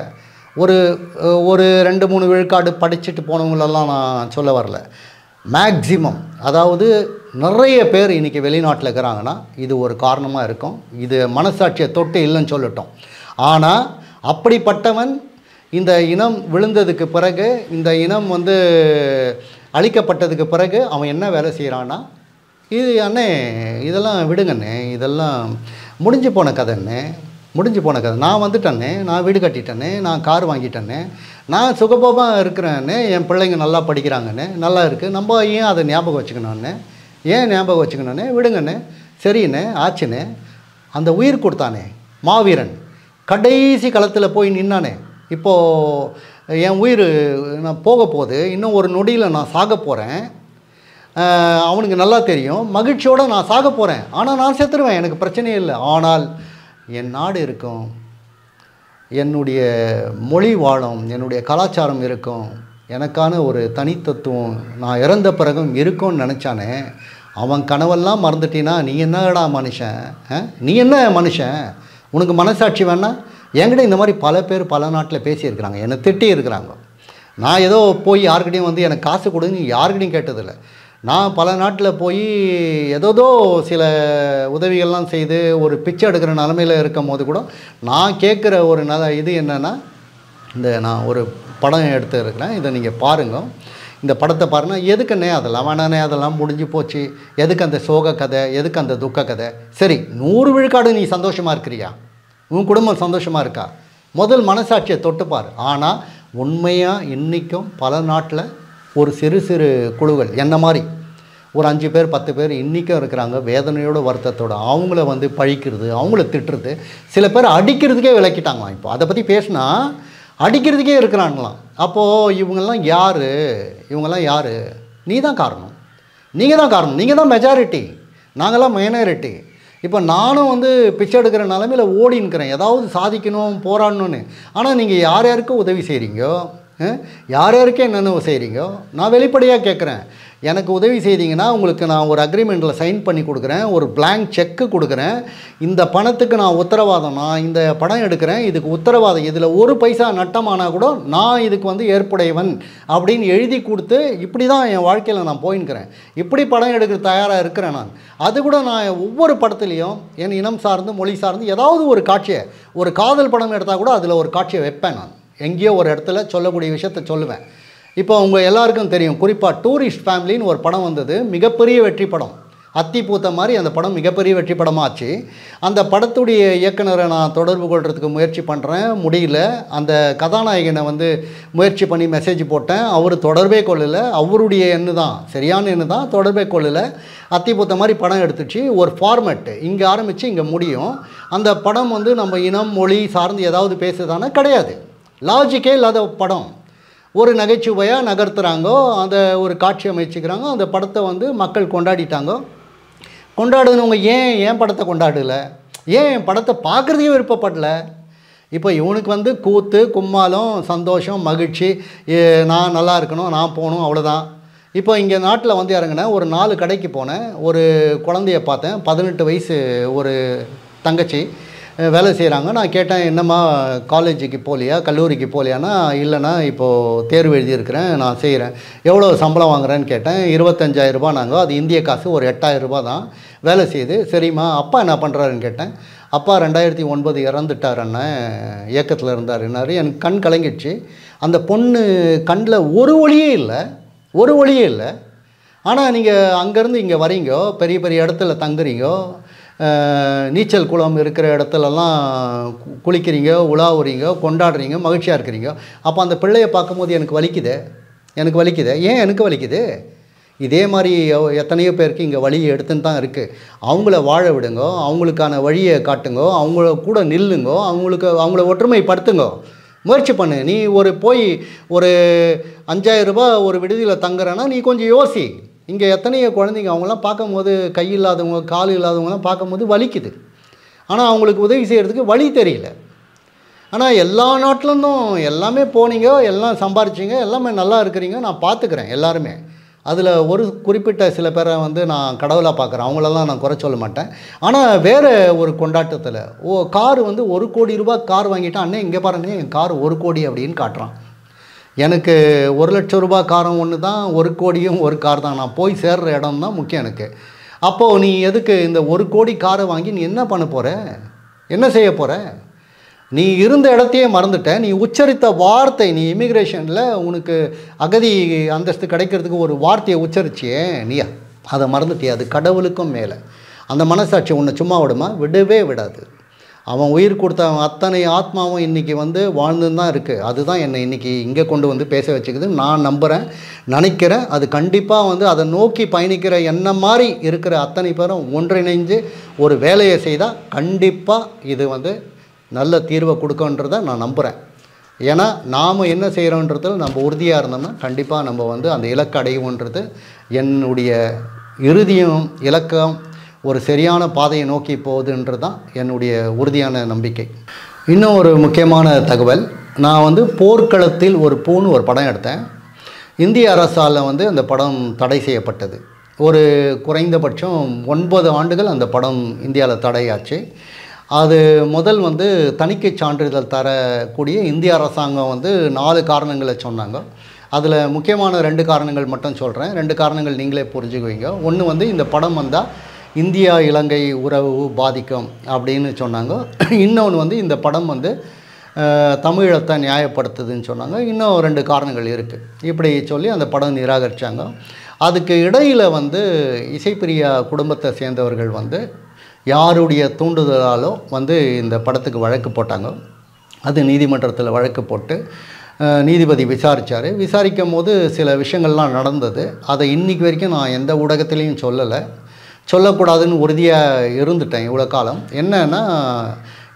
ஒரு 2-3 விழுக்காடு படிச்சுட்டு போனவங்களெல்லாம் நான் சொல்ல வரல, மேக்ஸிமம், அதாவது நிறைய பேர் இன்றைக்கி வெளிநாட்டில் இருக்கிறாங்கன்னா இது ஒரு காரணமாக இருக்கும். இது மனசாட்சியை தொட்டு இல்லைன்னு சொல்லட்டும். ஆனால் அப்படிப்பட்டவன் இந்த இனம் விழுந்ததுக்கு பிறகு, இந்த இனம் அழிக்கப்பட்டதுக்கு பிறகு அவன் என்ன வேலை செய்கிறான்னா, இது அண்ணே இதெல்லாம் விடுங்கண்ணே, இதெல்லாம் முடிஞ்சு போன கதைண்ணே, முடிஞ்சு போன கதை. நான் வந்துட்டேண்ணே, நான் வீடு கட்டிட்டேண்ணே, நான் கார் வாங்கிட்டேண்ணே, நான் சுகபோகமாக இருக்கிறேன்னே, என் பிள்ளைங்க நல்லா படிக்கிறாங்கண்ணே, நல்லா இருக்குது, நம்ம ஏன் அதை ஞாபகம் வச்சுக்கணுண்ணே, ஏன் ஞாபகம் வச்சுக்கணுண்ணே, விடுங்கண்ணே, சரிண்ணே, ஆச்சுண்ணே. அந்த உயிர் கொடுத்தானே மாவீரன், கடைசி களத்தில் போய் நின்னானே, இப்போது என் உயிர் நான் போக போகுது, இன்னும் ஒரு நொடியில் நான் சாக போகிறேன், அவனுக்கு நல்லா தெரியும், மகிழ்ச்சியோடு நான் சாக போகிறேன், ஆனால் நான் செத்துருவேன், எனக்கு பிரச்சனையே இல்லை, ஆனால் என் நாடு இருக்கும், என்னுடைய மொழி வாழும், என்னுடைய கலாச்சாரம் இருக்கும், எனக்கான ஒரு தனித்தத்துவம் நான் இறந்த பிறகும் இருக்கும்னு நினச்சானே, அவன் கனவெல்லாம் மறந்துட்டினா நீ என்னடா மனுஷன், நீ என்ன மனுஷன், உனக்கு மனசாட்சி வேணா? என்கிட்ட இந்த மாதிரி பல பேர் பல நாட்டில் பேசியிருக்கிறாங்க, என்னை திட்டி இருக்கிறாங்க. நான் ஏதோ போய் யாருக்கிட்டையும் எனக்கு காசு கொடுங்க யாருக்கிட்டையும் கேட்டதில்லை. நான் பல நாட்டில் போய் ஏதோ சில உதவிகள்லாம் செய்து ஒரு பிச்சை எடுக்கிற நிலமையில் இருக்கும் போது கூட நான் கேட்குற ஒரு இது என்னென்னா, நான் ஒரு படம் எடுத்து இருக்கிறேன், இதை நீங்கள் பாருங்க, இந்த படத்தை பாருங்கள். எதுக்குன்னே அதெல்லாம் வேணானே, அதெல்லாம் முடிஞ்சு போச்சு, எதுக்கு அந்த சோக கதை, எதுக்கு அந்த துக்க கதை? சரி, 100 விழுக்காடு நீ சந்தோஷமாக இருக்கிறியா, உன் குடும்பம் சந்தோஷமாக இருக்கா? முதல் மனசாட்சியை தொட்டுப்பார். ஆனால் உண்மையாக இன்றைக்கும் பல நாட்டில் ஒரு சிறு சிறு குழுக்கள் என்ன மாதிரி ஒரு 5 பேர் 10 பேர் இன்றைக்கும் இருக்கிறாங்க, வேதனையோட வருத்தத்தோடு அவங்கள பழிக்கிறது, அவங்கள திட்டுறது, சில பேர் அடிக்கிறதுக்கே விளக்கிட்டாங்களாம். இப்போ அதை பற்றி பேசினா அடிக்கிறதுக்கே இருக்கிறாங்களாம். அப்போது இவங்கெல்லாம் யார், இவங்கெல்லாம் யார்? நீ தான் காரணம், நீங்கள் தான் காரணம், நீங்கள் தான் மெஜாரிட்டி, நாங்கள்லாம் மைனாரிட்டி. இப்போ நானும் பிச்சை எடுக்கிற நிலமையில் ஓடின்னுக்கிறேன், ஏதாவது சாதிக்கணும் போராடணும்னு. ஆனால் நீங்கள் யார் யாருக்கும் உதவி செய்கிறீங்கோ, யார் யாருக்கே என்னென்ன செய்கிறீங்கோ, நான் வெளிப்படையாக கேட்குறேன். எனக்கு உதவி செய்தீங்கன்னா உங்களுக்கு நான் ஒரு அக்ரிமெண்ட்டில் சைன் பண்ணி கொடுக்குறேன், ஒரு பிளாங்க் செக்கு கொடுக்குறேன், இந்த பணத்துக்கு நான் உத்தரவாதம், நான் இந்த படம் எடுக்கிறேன், இதுக்கு உத்தரவாதம், இதில் ஒரு பைசா நட்டமானால் கூட நான் இதுக்கு ஏற்புடையவன் அப்படின்னு எழுதி கொடுத்து, இப்படி தான் என் வாழ்க்கையில் நான் போயின்னுக்கிறேன், இப்படி படம் எடுக்க தயாராக இருக்கிறேன் நான். அது கூட நான் ஒவ்வொரு படத்துலேயும் என் இனம் சார்ந்து மொழி சார்ந்து ஏதாவது ஒரு காட்சியை, ஒரு காதல் படம் எடுத்தால் கூட அதில் ஒரு காட்சியை வைப்பேன் நான், எங்கேயோ ஒரு இடத்துல சொல்லக்கூடிய விஷயத்தை சொல்லுவேன். இப்போ உங்கள் எல்லாருக்கும் தெரியும், குறிப்பாக டூரிஸ்ட் ஃபேமிலின்னு ஒரு படம் வந்தது, மிகப்பெரிய வெற்றி படம், அத்தி பூத்த மாதிரி அந்த படம் மிகப்பெரிய வெற்றி படமாச்சு. அந்த படத்துடைய இயக்குனரை நான் தொடர்பு கொள்கிறதுக்கு முயற்சி பண்ணுறேன், முடியல. அந்த கதாநாயகனை முயற்சி பண்ணி மெசேஜ் போட்டேன், அவர் தொடர்பே கொள்ளலை, அவருடைய எண்ணு தான் சரியான எண்ணு தான், தொடர்பே கொள்ளலை. அத்தி பூத்த மாதிரி படம் எடுத்துச்சு, ஒரு ஃபார்மேட்டு இங்கே ஆரம்பித்து இங்கே முடியும். அந்த படம் நம்ம இனம் மொழி சார்ந்து ஏதாவது பேசுதானே கிடையாது, லாஜிக்கே இல்லாத படம். ஒரு நகைச்சுவையாக நகர்த்துகிறாங்கோ, அந்த ஒரு காட்சி அமைச்சுக்கிறாங்க, அந்த படத்தை மக்கள் கொண்டாடிட்டாங்க. கொண்டாடுனவங்க ஏன் படத்தை கொண்டாடலை, ஏன் படத்தை பார்க்குறதையும் விருப்பப்படல? இப்போ இவனுக்கு கூத்து கும்மாலம் சந்தோஷம் மகிழ்ச்சி, நான் நல்லா இருக்கணும், நான் போகணும், அவ்வளோதான். இப்போ இங்கே நாட்டில் வந்து இறங்கினேன், ஒரு 4 கடைக்கு போனேன், ஒரு குழந்தைய பார்த்தேன், 18 வயசு ஒரு தங்கச்சி வேலை செய்கிறாங்க. நான் கேட்டேன், என்னம்மா காலேஜுக்கு போகலையா, கல்லூரிக்கு போகலையானா, இல்லைண்ணா இப்போது தேர்வு எழுதியிருக்கிறேன், நான் செய்கிறேன். எவ்வளோ சம்பளம் வாங்குறேன்னு கேட்டேன். 25,000 ரூபா. நாங்கள் அது இந்திய காசு ஒரு 8,000 ரூபா தான் வேலை செய்யுது. சரிம்மா, அப்பா என்ன பண்ணுறாருன்னு கேட்டேன். அப்பா 2009 இறந்துட்டார் அண்ணன், இயக்கத்தில் இருந்தாருன்னாரு. எனக்கு கண் கலங்கிடுச்சு. அந்த பொண்ணு கண்ணில் ஒரு ஒளியே இல்லை. ஆனால் நீங்கள் அங்கேருந்து இங்கே வரீங்கோ, பெரிய பெரிய இடத்துல தங்குறீங்கோ, நீச்சல் குளம் இருக்கிற இடத்துலலாம் குளிக்கிறீங்க, உலாவுறீங்க, கொண்டாடுறீங்க, மகிழ்ச்சியாக இருக்கிறீங்க. அப்போ அந்த பிள்ளையை பார்க்கும்போது எனக்கு வலிக்குது. ஏன் எனக்கு வலிக்குது? இதே மாதிரி எத்தனையோ பேருக்கு இங்கே வழியை எடுத்துன்னு தான் இருக்குது. அவங்கள வாழ விடுங்கோ, அவங்களுக்கான வழியை காட்டுங்கோ, அவங்கள கூட நில்லுங்கோ, அவங்கள ஒற்றுமைப்படுத்துங்கோ, முயற்சி பண்ணு. நீ போய் ஒரு 5,000 ரூபா ஒரு விடுதியில் தங்குறேன்னா நீ கொஞ்சம் யோசி. இங்கே எத்தனையோ குழந்தைங்க அவங்களாம் பார்க்கும்போது, கை இல்லாதவங்க, கால் இல்லாதவங்களாம் பார்க்கும்போது வலிக்குது. ஆனால் அவங்களுக்கு உதவி செய்கிறதுக்கு வழி தெரியல. ஆனால் எல்லா நாட்டிலேருந்தும் எல்லாமே போனீங்க, எல்லாம் சம்பாரிச்சிங்க, எல்லாமே நல்லா இருக்கிறீங்க, நான் பார்த்துக்கிறேன் எல்லாருமே. அதில் ஒரு குறிப்பிட்ட சில பேரை வந்து நான் கடவுளாக பார்க்குறேன், அவங்களெல்லாம் நான் குறை சொல்ல மாட்டேன். ஆனால் வேறு ஒரு கொண்டாட்டத்தில் கார் வந்து 1 கோடி ரூபா கார் வாங்கிட்டான். அண்ணே இங்கே பாருங்க, என் கார் 1 கோடி அப்படின்னு காட்டுறான். எனக்கு 1 லட்சம் ரூபா காரம் ஒன்று தான், 1 கோடியும் ஒரு கார் தான். நான் போய் சேர்கிற இடம் தான் முக்கியம் எனக்கு. அப்போது நீ எதுக்கு இந்த 1 கோடி காரை வாங்கி நீ என்ன பண்ண போகிற, என்ன செய்ய போகிற? நீ இருந்த இடத்தையே மறந்துட்ட. நீ உச்சரித்த வார்த்தை, நீ இமிக்ரேஷனில் உனக்கு அகதி அந்தஸ்து கிடைக்கிறதுக்கு ஒரு வார்த்தையை உச்சரிச்சியே, நீ அதை மறந்துட்டியே. அது கடவுளுக்கும் மேலே. அந்த மனசாட்சி உன்னை சும்மா விடுமா? விடவே விடாது. அவன் உயிர் கொடுத்த அத்தனை ஆத்மாவும் இன்றைக்கி வந்து வாழ்ந்துன்னு தான் இருக்குது. அதுதான் என்னை இன்றைக்கி இங்கே கொண்டு வந்து பேச வச்சுக்குது. நான் நம்புகிறேன், நினைக்கிறேன். அது கண்டிப்பாக வந்து அதை நோக்கி பயணிக்கிற என்ன மாதிரி இருக்கிற அத்தனை பேரும் ஒன்றிணைஞ்சு ஒரு வேலையை செய்தால் கண்டிப்பாக இது வந்து நல்ல தீர்வை கொடுக்கன்றதை நான் நம்புகிறேன். ஏன்னா நாம் என்ன செய்கிறோன்றதில் நம்ம உறுதியாக இருந்தோம்னா கண்டிப்பாக நம்ம வந்து அந்த இலக்கு அடைவோன்றது என்னுடைய இறுதியும் இலக்கம் ஒரு சரியான பாதையை நோக்கி போகுதுன்றது தான் என்னுடைய உறுதியான நம்பிக்கை. இன்னும் ஒரு முக்கியமான தகவல், நான் வந்து போர்க்களத்தில் ஒரு பூன்னு ஒரு படம் எடுத்தேன். இந்திய அரசால் வந்து அந்த படம் தடை செய்யப்பட்டது. ஒரு குறைந்தபட்சம் 9 ஆண்டுகள் அந்த படம் இந்தியாவில் தடையாச்சு. அது முதல் வந்து தணிக்கை சான்றிதழ் தரக்கூடிய இந்திய அரசாங்கம் வந்து 4 காரணங்களை சொன்னாங்க. அதில் முக்கியமான 2 காரணங்கள் மட்டும் சொல்கிறேன். 2 காரணங்கள் நீங்களே புரிஞ்சுக்குவீங்க. ஒன்று வந்து இந்த படம் வந்தால் இந்தியா இலங்கை உறவு பாதிக்கும் அப்படின்னு சொன்னாங்க. இன்னொன்று வந்து இந்த படம் வந்து தமிழத்தை நியாயப்படுத்துதுன்னு சொன்னாங்க. இன்னும் 2 காரணங்கள் இருக்குது. இப்படி சொல்லி அந்த படம் நிராகரித்தாங்க. அதுக்கு இடையில் வந்து இசைப்பிரியா குடும்பத்தை சேர்ந்தவர்கள் வந்து யாருடைய தூண்டுதலாலோ வந்து இந்த படத்துக்கு வழக்கு போட்டாங்க. அது நீதிமன்றத்தில் வழக்கு போட்டு நீதிபதி விசாரித்தார். விசாரிக்கும் போது சில விஷயங்கள்லாம் நடந்தது. அதை இன்றைக்கி வரைக்கும் நான் எந்த ஊடகத்துலேயும் சொல்லக்கூடாதுன்னு உறுதியாக இருந்துட்டேன் இவ்வளோ காலம். என்னன்னா,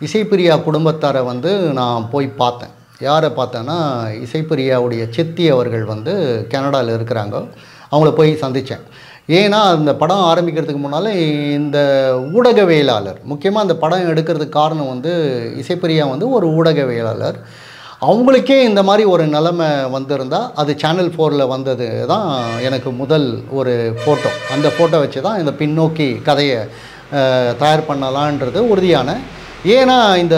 இசைப்பிரியா குடும்பத்தாரை வந்து நான் போய் பார்த்தேன். யாரை பார்த்தேன்னா, இசைப்பிரியாவுடைய சித்தி அவர்கள் வந்து கனடாவில் இருக்கிறாங்க. அவங்கள போய் சந்தித்தேன். ஏன்னா அந்த படம் ஆரம்பிக்கிறதுக்கு முன்னால் இந்த ஊடகவியலாளர், முக்கியமாக அந்த படம் எடுக்கிறதுக்கு காரணம் வந்து இசைப்பிரியா வந்து ஒரு ஊடகவியலாளர். அவங்களுக்கே இந்த மாதிரி ஒரு நிலைமை வந்திருந்தால் அது சேனல் 4ல் வந்தது தான் எனக்கு முதல் ஒரு ஃபோட்டோ. அந்த ஃபோட்டோ வச்சு தான் இந்த பின்னோக்கி கதையை தயார் பண்ணலான்றது உறுதியான. ஏன்னா இந்த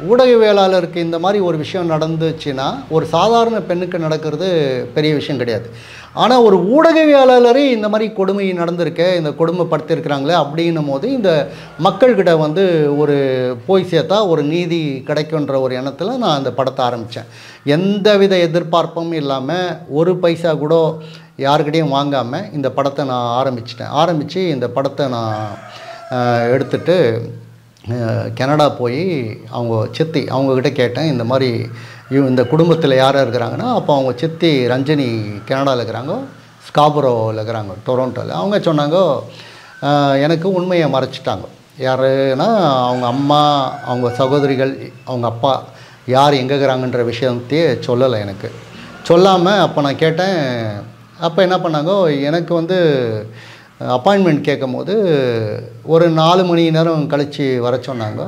ஊடகவியலாளருக்கு இந்த மாதிரி ஒரு விஷயம் நடந்துச்சுன்னா ஒரு சாதாரண பெண்ணுக்கு நடக்கிறது பெரிய விஷயம் கிடையாது. ஆனால் ஒரு ஊடகவியலாளரே இந்த மாதிரி கொடுமை நடந்திருக்க, இந்த கொடுமைப்படுத்தியிருக்கிறாங்களே அப்படின்னும் போது இந்த மக்கள்கிட்ட வந்து ஒரு போய் சேர்த்தா ஒரு நீதி கிடைக்குன்ற ஒரு எண்ணத்தில் நான் அந்த படத்தை ஆரம்பித்தேன். எந்தவித எதிர்பார்ப்பும் இல்லாமல், ஒரு பைசா கூட யாருக்கிட்டையும் வாங்காமல் இந்த படத்தை நான் ஆரம்பித்து இந்த படத்தை நான் எடுத்துகிட்டு கனடா போய் அவங்க சித்தி அவங்கக்கிட்ட கேட்டேன். இந்த மாதிரி இந்த குடும்பத்தில் யாராக இருக்கிறாங்கன்னா, அப்போ அவங்க சித்தி ரஞ்சனி கனடாவில் இருக்கிறாங்க, ஸ்காபரோவில் இருக்கிறாங்க, டொரண்டோவில். அவங்க சொன்னாங்க, எனக்கு உண்மையை மறைச்சிட்டாங்க. யாருன்னா அவங்க அம்மா, அவங்க சகோதரிகள், அவங்க அப்பா யார் எங்கே இருக்கிறாங்கன்ற விஷயத்தையே சொல்லலை எனக்கு. சொல்லாமல் அப்போ நான் கேட்டேன். அப்போ என்ன பண்ணாங்க, எனக்கு வந்து அப்பாயின்மெண்ட் கேட்கும் போது ஒரு 4 மணி நேரம் கழித்து வர சொன்னாங்க.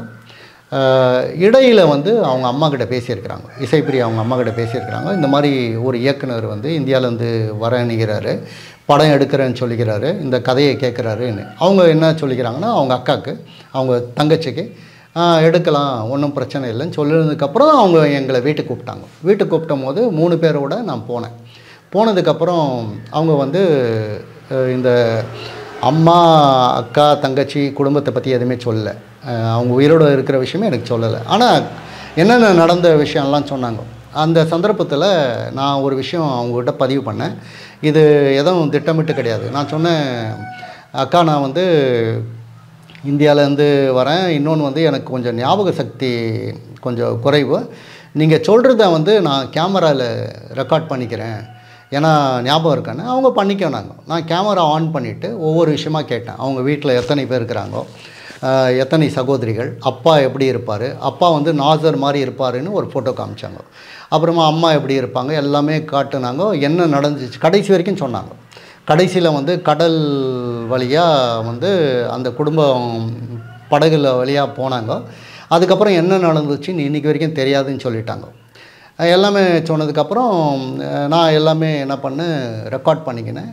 இடையில் வந்து அவங்க அம்மாக்கிட்ட பேசியிருக்கிறாங்க, இசைப்பிரியா அவங்க அம்மாக்கிட்ட பேசியிருக்கிறாங்க. இந்த மாதிரி ஒரு இயக்குனர் வந்து இந்தியாவிலேருந்து வரணுகிறாரு, படம் எடுக்கிறேன்னு சொல்லிக்கிறாரு, இந்த கதையை கேட்குறாருன்னு. அவங்க என்ன சொல்லிக்கிறாங்கன்னா அவங்க அக்காவுக்கு, அவங்க தங்கச்சிக்கு எடுக்கலாம், ஒன்றும் பிரச்சனை இல்லைன்னு சொல்லினதுக்கப்புறம் அவங்க எங்களை வீட்டுக்கு கூப்பிட்டாங்க. வீட்டுக்கு கூப்பிட்டும் போது 3 பேரோட நான் போனேன். போனதுக்கப்புறம் அவங்க வந்து இந்த அம்மா, அக்கா, தங்கச்சி குடும்பத்தை பற்றி எதுவுமே சொல்லலை. அவங்க உயிரோடு இருக்கிற விஷயமே எனக்கு சொல்லலை. ஆனால் என்னென்ன நடந்த விஷயம்லாம் சொன்னாங்க. அந்த சந்தர்ப்பத்தில் நான் ஒரு விஷயம் அவங்கக்கிட்ட பதிவு பண்ணேன். இது எதுவும் திட்டமிட்டு கிடையாது. நான் சொன்னேன், அக்கா நான் வந்து இந்தியாவிலேருந்து வரேன், இன்னொன்று வந்து எனக்கு கொஞ்சம் ஞாபக சக்தி கொஞ்சம் குறைவு, நீங்கள் சொல்கிறத வந்து நான் கேமராவில் ரெக்கார்ட் பண்ணிக்கிறேன், ஏன்னா ஞாபகம் இருக்கான்னு. அவங்க பண்ணிக்கோனாங்க. நான் கேமரா ஆன் பண்ணிவிட்டு ஒவ்வொரு விஷயமா கேட்டேன். அவங்க வீட்டில் எத்தனை பேர் இருக்கிறாங்கோ, எத்தனை சகோதரிகள், அப்பா எப்படி இருப்பார், அப்பா வந்து நாசர் மாதிரி இருப்பாருன்னு ஒரு ஃபோட்டோ காமிச்சாங்க. அப்புறமா அம்மா எப்படி இருப்பாங்க எல்லாமே காட்டுனாங்க. என்ன நடந்துச்சு கடைசி வரைக்கும் சொன்னாங்க. கடைசியில் வந்து கடல் வழியாக வந்து அந்த குடும்பம் படகுல வழியாக போனாங்க. அதுக்கப்புறம் என்ன நடந்துச்சுன்னு இன்றைக்கி வரைக்கும் தெரியாதுன்னு சொல்லிட்டாங்க. எல்லாமே சொன்னதுக்கப்புறம் நான் எல்லாமே என்ன பண்ணேன், ரெக்கார்ட் பண்ணிக்கினேன்.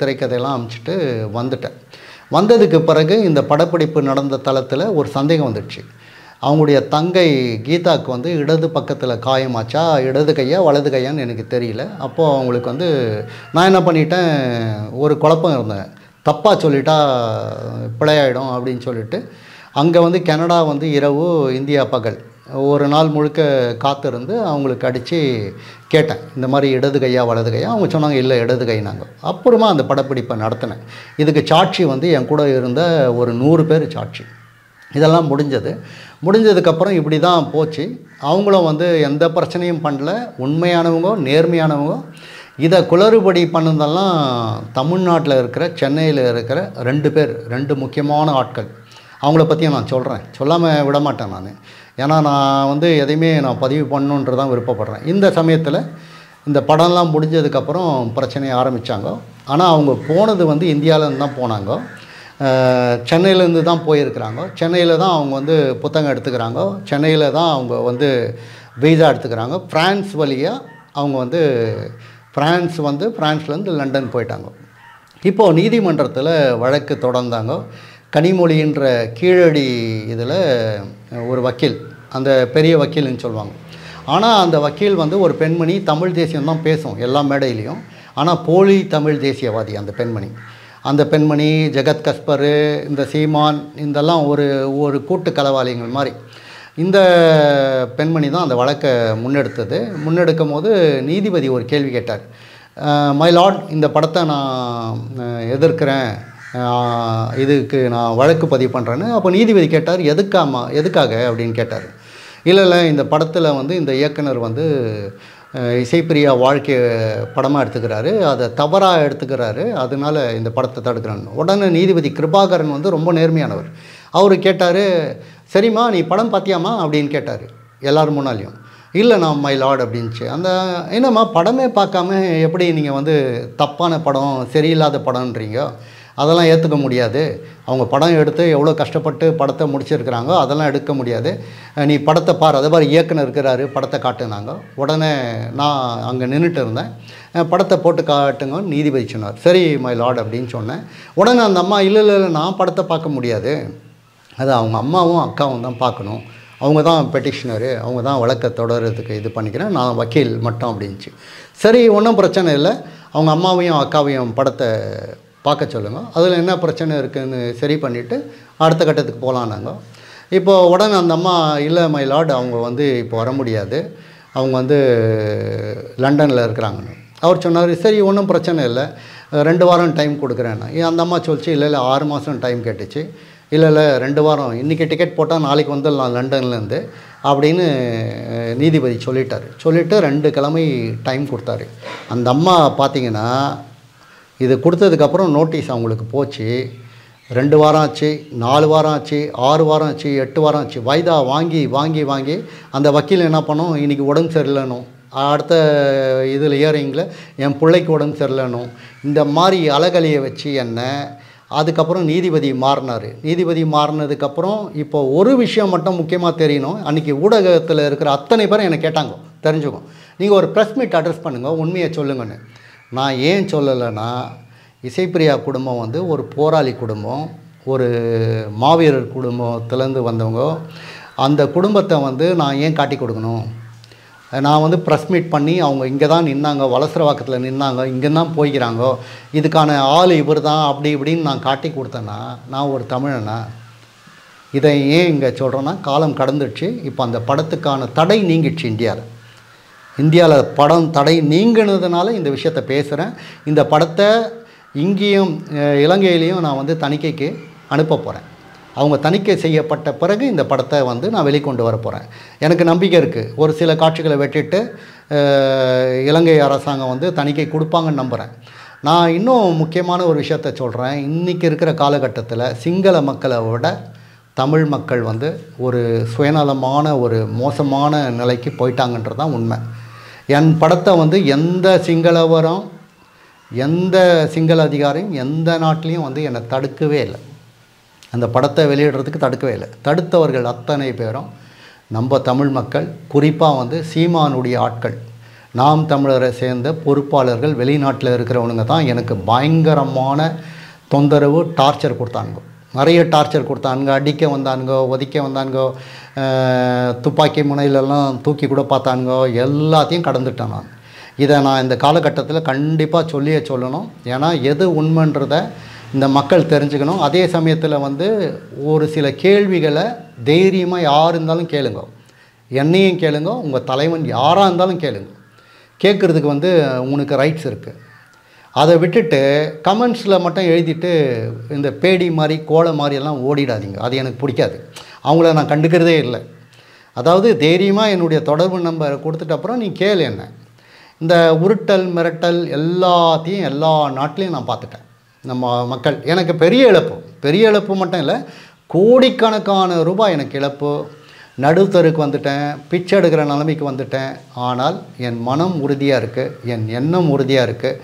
திரைக்கதையெல்லாம் அனுப்பிச்சிட்டு வந்துட்டேன். வந்ததுக்கு பிறகு இந்த படப்பிடிப்பு நடந்த தளத்தில் ஒரு சந்தேகம் வந்துடுச்சு. அவங்களுடைய தங்கை கீதாவுக்கு வந்து இடது பக்கத்தில் காயமாச்சா, இடது கையா வலது கையான்னு எனக்கு தெரியல. அப்போது அவங்களுக்கு வந்து நான் என்ன பண்ணிட்டேன், ஒரு குழப்பம் இருந்தேன், தப்பாக சொல்லிட்டா பிழையாயிடும் அப்படின்னு சொல்லிட்டு அங்கே வந்து கனடா வந்து இரவு, இந்தியா பகல், ஒரு நாள் முழுக்க காத்திருந்து அவங்களுக்கு அடித்து கேட்டேன், இந்த மாதிரி இடது கையா வலது கையா. அவங்க சொன்னாங்க இல்லை இடது கை. நாங்கள் அப்புறமா அந்த படப்பிடிப்பை நடத்தினேன். இதுக்கு சாட்சி வந்து என் கூட இருந்த ஒரு 100 பேர் சாட்சி. இதெல்லாம் முடிஞ்சதுக்கப்புறம் இப்படி தான் போச்சு. அவங்களும் வந்து எந்த பிரச்சனையும் பண்ணல, உண்மையானவங்க, நேர்மையானவங்க. இதை குளறுபடி பண்ணதெல்லாம் தமிழ்நாட்டில் இருக்கிற, சென்னையில் இருக்கிற 2 பேர், 2 முக்கியமான ஆட்கள். அவங்கள பற்றியும் நான் சொல்கிறேன், சொல்லாமல் விட மாட்டேன் நான். ஏன்னா நான் வந்து எதையுமே நான் பதிவு பண்ணணுன்றது தான் விருப்பப்படுறேன். இந்த சமயத்தில் இந்த படம்லாம் முடிஞ்சதுக்கப்புறம் பிரச்சனையை ஆரம்பித்தாங்க. ஆனால் அவங்க போனது வந்து இந்தியாவிலேருந்து தான் போனாங்க, சென்னையிலேருந்து தான் போயிருக்கிறாங்க. சென்னையில் தான் அவங்க வந்து புத்தகம் எடுத்துக்கிறாங்க, சென்னையில் தான் அவங்க வந்து வீசா எடுத்துக்கிறாங்க. ஃப்ரான்ஸ் வழியாக அவங்க வந்து ஃப்ரான்ஸ்லேருந்து லண்டன் போயிட்டாங்க. இப்போது நீதிமன்றத்தில் வழக்கு தொடர்ந்தாங்க. கனிமொழின்ற கீழடி இதில் ஒரு வக்கீல், அந்த பெரிய வக்கீல்னு சொல்லுவாங்க. ஆனால் அந்த வக்கீல் வந்து ஒரு பெண்மணி, தமிழ் தேசியம் தான் பேசும் எல்லா மேடையிலையும், ஆனால் போலி தமிழ் தேசியவாதி அந்த பெண்மணி ஜெகத் கஸ்பர், இந்த சீமான், இதெல்லாம் ஒரு கூட்டு களவாளிகள் மாதிரி. இந்த பெண்மணி தான் அந்த வழக்கை முன்னெடுக்கும் போது நீதிபதி ஒரு கேள்வி கேட்டார், மை லார்ட், இந்த படத்தை நான் எதிர்க்கிறேன், இதுக்கு நான் வழக்கு பதிவு பண்ணுறேன்னு. அப்போ நீதிபதி கேட்டார், எதுக்காக அப்படின்னு கேட்டார். இல்லை இந்த படத்தில் வந்து இந்த இயக்குனர் வந்து இசைப்பிரியா வாழ்க்கையை படமாக எடுத்துக்கிறாரு, அதை தவறாக எடுத்துக்கிறாரு, அதனால் இந்த படத்தை தடுக்கிறான்னு. உடனே நீதிபதி கிருபாகரன் வந்து ரொம்ப நேர்மையானவர். அவர் கேட்டார், சரிம்மா நீ படம் பார்த்தியாமா அப்படின்னு கேட்டார் எல்லோரும் முன்னாலையும். இல்லை நான் மை லார்ட் அப்படின்ச்சு. என்னம்மா படமே பார்க்காம எப்படி நீங்கள் வந்து தப்பான படம், சரியில்லாத படம்ன்றீங்க, அதெல்லாம் ஏற்றுக்க முடியாது. அவங்க படம் எடுத்து எவ்வளோ கஷ்டப்பட்டு படத்தை முடிச்சிருக்கிறாங்க, அதெல்லாம் எடுக்க முடியாது. நீ படத்தை பார், அதே மாதிரி இயக்குனர் இருக்கிறாரு, படத்தை காட்டுனாங்க. உடனே நான் அங்கே நின்றுட்டு இருந்தேன், படத்தை போட்டு காட்டுங்கன்னு நீதிபதி சொன்னார். சரி மை லார்ட் அப்படின்னு சொன்னேன். உடனே அந்த அம்மா, இல்லை நான் படத்தை பார்க்க முடியாது, அது அவங்க அம்மாவும் அக்காவும் தான் பார்க்கணும், அவங்க தான் பெட்டிஷனரு, அவங்க தான் வழக்கை தொடர்றதுக்கு இது பண்ணிக்கிறேன், நான் வக்கீல் மட்டும் அப்படின்ச்சு. சரி ஒன்றும் பிரச்சனை இல்லை, அவங்க அம்மாவையும் அக்காவையும் படத்தை பார்க்க சொல்லுங்கள், அதில் என்ன பிரச்சனை இருக்குதுன்னு சரி பண்ணிவிட்டு அடுத்த கட்டத்துக்கு போகலாம் நாங்கள். இப்போது உடனே அந்த அம்மா, இல்லை மை லார்ட், அவங்க வந்து இப்போ வர முடியாது, அவங்க வந்து லண்டனில் இருக்கிறாங்கன்னு. அவர் சொன்னார், சரி ஒன்றும் பிரச்சனை இல்லை, 2 வாரம் டைம் கொடுக்குறேன்னு. அந்த அம்மா சொல்லிச்சு, இல்லை 6 மாதம் டைம் கேட்டுச்சு. இல்லை 2 வாரம், இன்றைக்கி டிக்கெட் போட்டால் நாளைக்கு வந்துடலாம் லண்டன்லேருந்து அப்படின்னு நீதிபதி சொல்லிட்டார். சொல்லிவிட்டு 2 கிழமை டைம் கொடுத்தாரு. அந்த அம்மா பார்த்திங்கன்னா இது கொடுத்ததுக்கப்புறம் நோட்டீஸ் அவங்களுக்கு போச்சு. 2 வாரம் ஆச்சு, 4 வாரம் ஆச்சு, 6 வாரம் ஆச்சு, 8 வாரம் ஆச்சு. வைதா வாங்கி அந்த வக்கீல் என்ன பண்ணோம், இன்றைக்கி உடம்பு சரியில்லைனும், அடுத்த இதில் இயரிங்கில் என் பிள்ளைக்கு உடம்பு சரியில்லைனும், இந்த மாதிரி அலகலியை வச்சு என்ன அதுக்கப்புறம் நீதிபதி மாறினார். நீதிபதி மாறினதுக்கப்புறம் இப்போ ஒரு விஷயம் மட்டும் முக்கியமாக தெரியணும். அன்றைக்கி ஊடகத்தில் இருக்கிற அத்தனை பேரும் என்னை கேட்டாங்க, தெரிஞ்சுக்கும், நீங்கள் ஒரு ப்ரெஸ் மீட் அட்ரஸ் பண்ணுங்கள், உண்மையை சொல்லுங்கன்னு. நான் ஏன் சொல்லலைன்னா, இசைப்பிரியா குடும்பம் வந்து ஒரு போராளி குடும்பம், ஒரு மாவீரர் குடும்பத்திலேருந்து வந்தவங்க. அந்த குடும்பத்தை வந்து நான் ஏன் காட்டி கொடுக்கணும்? நான் வந்து ப்ரெஸ் மீட் பண்ணி அவங்க இங்கே தான் நின்னாங்க, வலசரவாக்கத்தில் நின்னாங்க, இங்கே தான் போய்க்கிறாங்க, இதுக்கான ஆள் இவர் தான் அப்படி இப்படின்னு நான் காட்டி கொடுத்தேன்னா நான் ஒரு தமிழனா? இதை ஏன் இங்கே சொல்கிறேன்னா, காலம் கடந்துடுச்சு. இப்போ அந்த படத்துக்கான தடை நீங்கிடுச்சு இந்தியாவில் படம் தடை நீங்கினதுனால இந்த விஷயத்தை பேசுகிறேன். இந்த படத்தை இங்கேயும் இலங்கையிலையும் நான் வந்து தணிக்கைக்கு அனுப்ப போகிறேன். அவங்க தணிக்கை செய்யப்பட்ட பிறகு இந்த படத்தை வந்து நான் வெளிக்கொண்டு வர போகிறேன். எனக்கு நம்பிக்கை இருக்குது. ஒரு சில காட்சிகளை வெட்டிட்டு இலங்கை அரசாங்கம் வந்து தணிக்கை கொடுப்பாங்கன்னு நம்புகிறேன். நான் இன்னும் முக்கியமான ஒரு விஷயத்தை சொல்கிறேன். இன்றைக்கி இருக்கிற காலகட்டத்தில் சிங்கள மக்களை விட தமிழ் மக்கள் வந்து ஒரு சுயநலமான ஒரு மோசமான நிலைக்கு போயிட்டாங்கன்றது தான் உண்மை. என் படத்தை வந்து எந்த சிங்களவரும் எந்த சிங்கள அதிகாரியும் எந்த நாட்டிலையும் வந்து என்னை தடுக்கவே இல்லை. அந்த படத்தை வெளியிடுறதுக்கு தடுக்கவே இல்லை. தடுத்தவர்கள் அத்தனை பேரும் நம்ம தமிழ் மக்கள், குறிப்பாக வந்து சீமானுடைய ஆட்கள், நாம் தமிழரை சேர்ந்த பொறுப்பாளர்கள், வெளிநாட்டில் இருக்கிறவனுங்க தான் எனக்கு பயங்கரமான தொந்தரவு, டார்ச்சர் கொடுத்தானுங்க. நிறைய டார்ச்சர் கொடுத்தானுங்க. அடிக்க வந்தானுங்க, ஒதிக்க வந்தானுங்க, துப்பாக்கி முனையிலெல்லாம் தூக்கி கூட பார்த்தானுங்க. எல்லாத்தையும் கடந்துட்டேன் நான். இதை நான் இந்த காலகட்டத்தில் கண்டிப்பாக சொல்லியே சொல்லணும். ஏன்னா எது உண்மைன்றதை இந்த மக்கள் தெரிஞ்சுக்கணும். அதே சமயத்தில் வந்து ஒரு சில கேள்விகளை தைரியமாக யார் இருந்தாலும் கேளுங்க. என்னையும் கேளுங்க, உங்கள் தலைவன் யாராக இருந்தாலும் கேளுங்க. கேட்குறதுக்கு வந்து உனக்கு ரைட்ஸ் இருக்குது. அதை விட்டுட்டு கமெண்ட்ஸில் மட்டும் எழுதிட்டு இந்த பேடி மாதிரி கோலை மாதிரியெல்லாம் ஓடிடாதீங்க. அது எனக்கு பிடிக்காது. அவங்கள நான் கண்டுக்கிறதே இல்லை. அதாவது தைரியமாக என்னுடைய தொடர்பு நம்பரை கொடுத்துட்ட அப்புறம் நீ கேளு. என்ன இந்த உருட்டல் மிரட்டல் எல்லாத்தையும் எல்லா நாட்டிலையும் நான் பார்த்துட்டேன். நம்ம மக்கள் எனக்கு பெரிய இழப்பு மட்டும் இல்லை, கோடிக்கணக்கான ரூபாய் எனக்கு இழப்பு. நடுத்தருக்கு வந்துட்டேன், பிச்சை எடுக்கிற நிலைமைக்கு வந்துட்டேன். ஆனால் என் மனம் உறுதியாக இருக்குது, என் எண்ணம் உறுதியாக இருக்குது,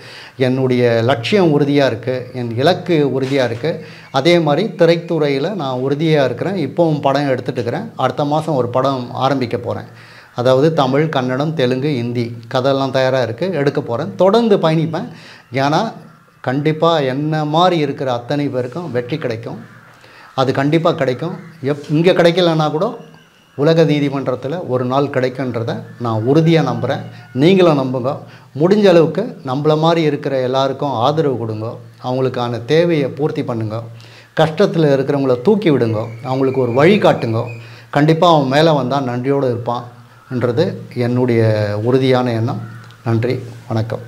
என்னுடைய லட்சியம் உறுதியாக இருக்குது, என் இலக்கு உறுதியாக இருக்குது. அதே மாதிரி திரைத்துறையில் நான் உறுதியாக இருக்கிறேன். இப்போவும் படம் எடுத்துகிட்டு இருக்கிறேன். அடுத்த மாதம் ஒரு படம் ஆரம்பிக்க போகிறேன். அதாவது தமிழ், கன்னடம், தெலுங்கு, ஹிந்தி கதையெல்லாம் தயாராக இருக்குது, எடுக்க போகிறேன். தொடர்ந்து பயணிப்பேன். ஏன்னா கண்டிப்பாக என்ன மாதிரி இருக்கிற அத்தனை பேருக்கும் வெற்றி கிடைக்கும். அது கண்டிப்பாக கிடைக்கும். இங்கே கிடைக்கலன்னா கூட உலக நீதிமன்றத்தில் ஒரு நாள் கிடைக்குன்றதை நான் உறுதியாக நம்புகிறேன். நீங்களும் நம்புங்க. முடிஞ்ச அளவுக்கு நம்மள மாதிரி இருக்கிற எல்லாருக்கும் ஆதரவு கொடுங்க. அவங்களுக்கான தேவையை பூர்த்தி பண்ணுங்க. கஷ்டத்தில் இருக்கிறவங்கள தூக்கி விடுங்க. அவங்களுக்கு ஒரு வழி காட்டுங்க. கண்டிப்பாக அவன் மேலே வந்தால் நன்றியோடு இருப்பான்ன்றது என்னுடைய உறுதியான எண்ணம். நன்றி, வணக்கம்.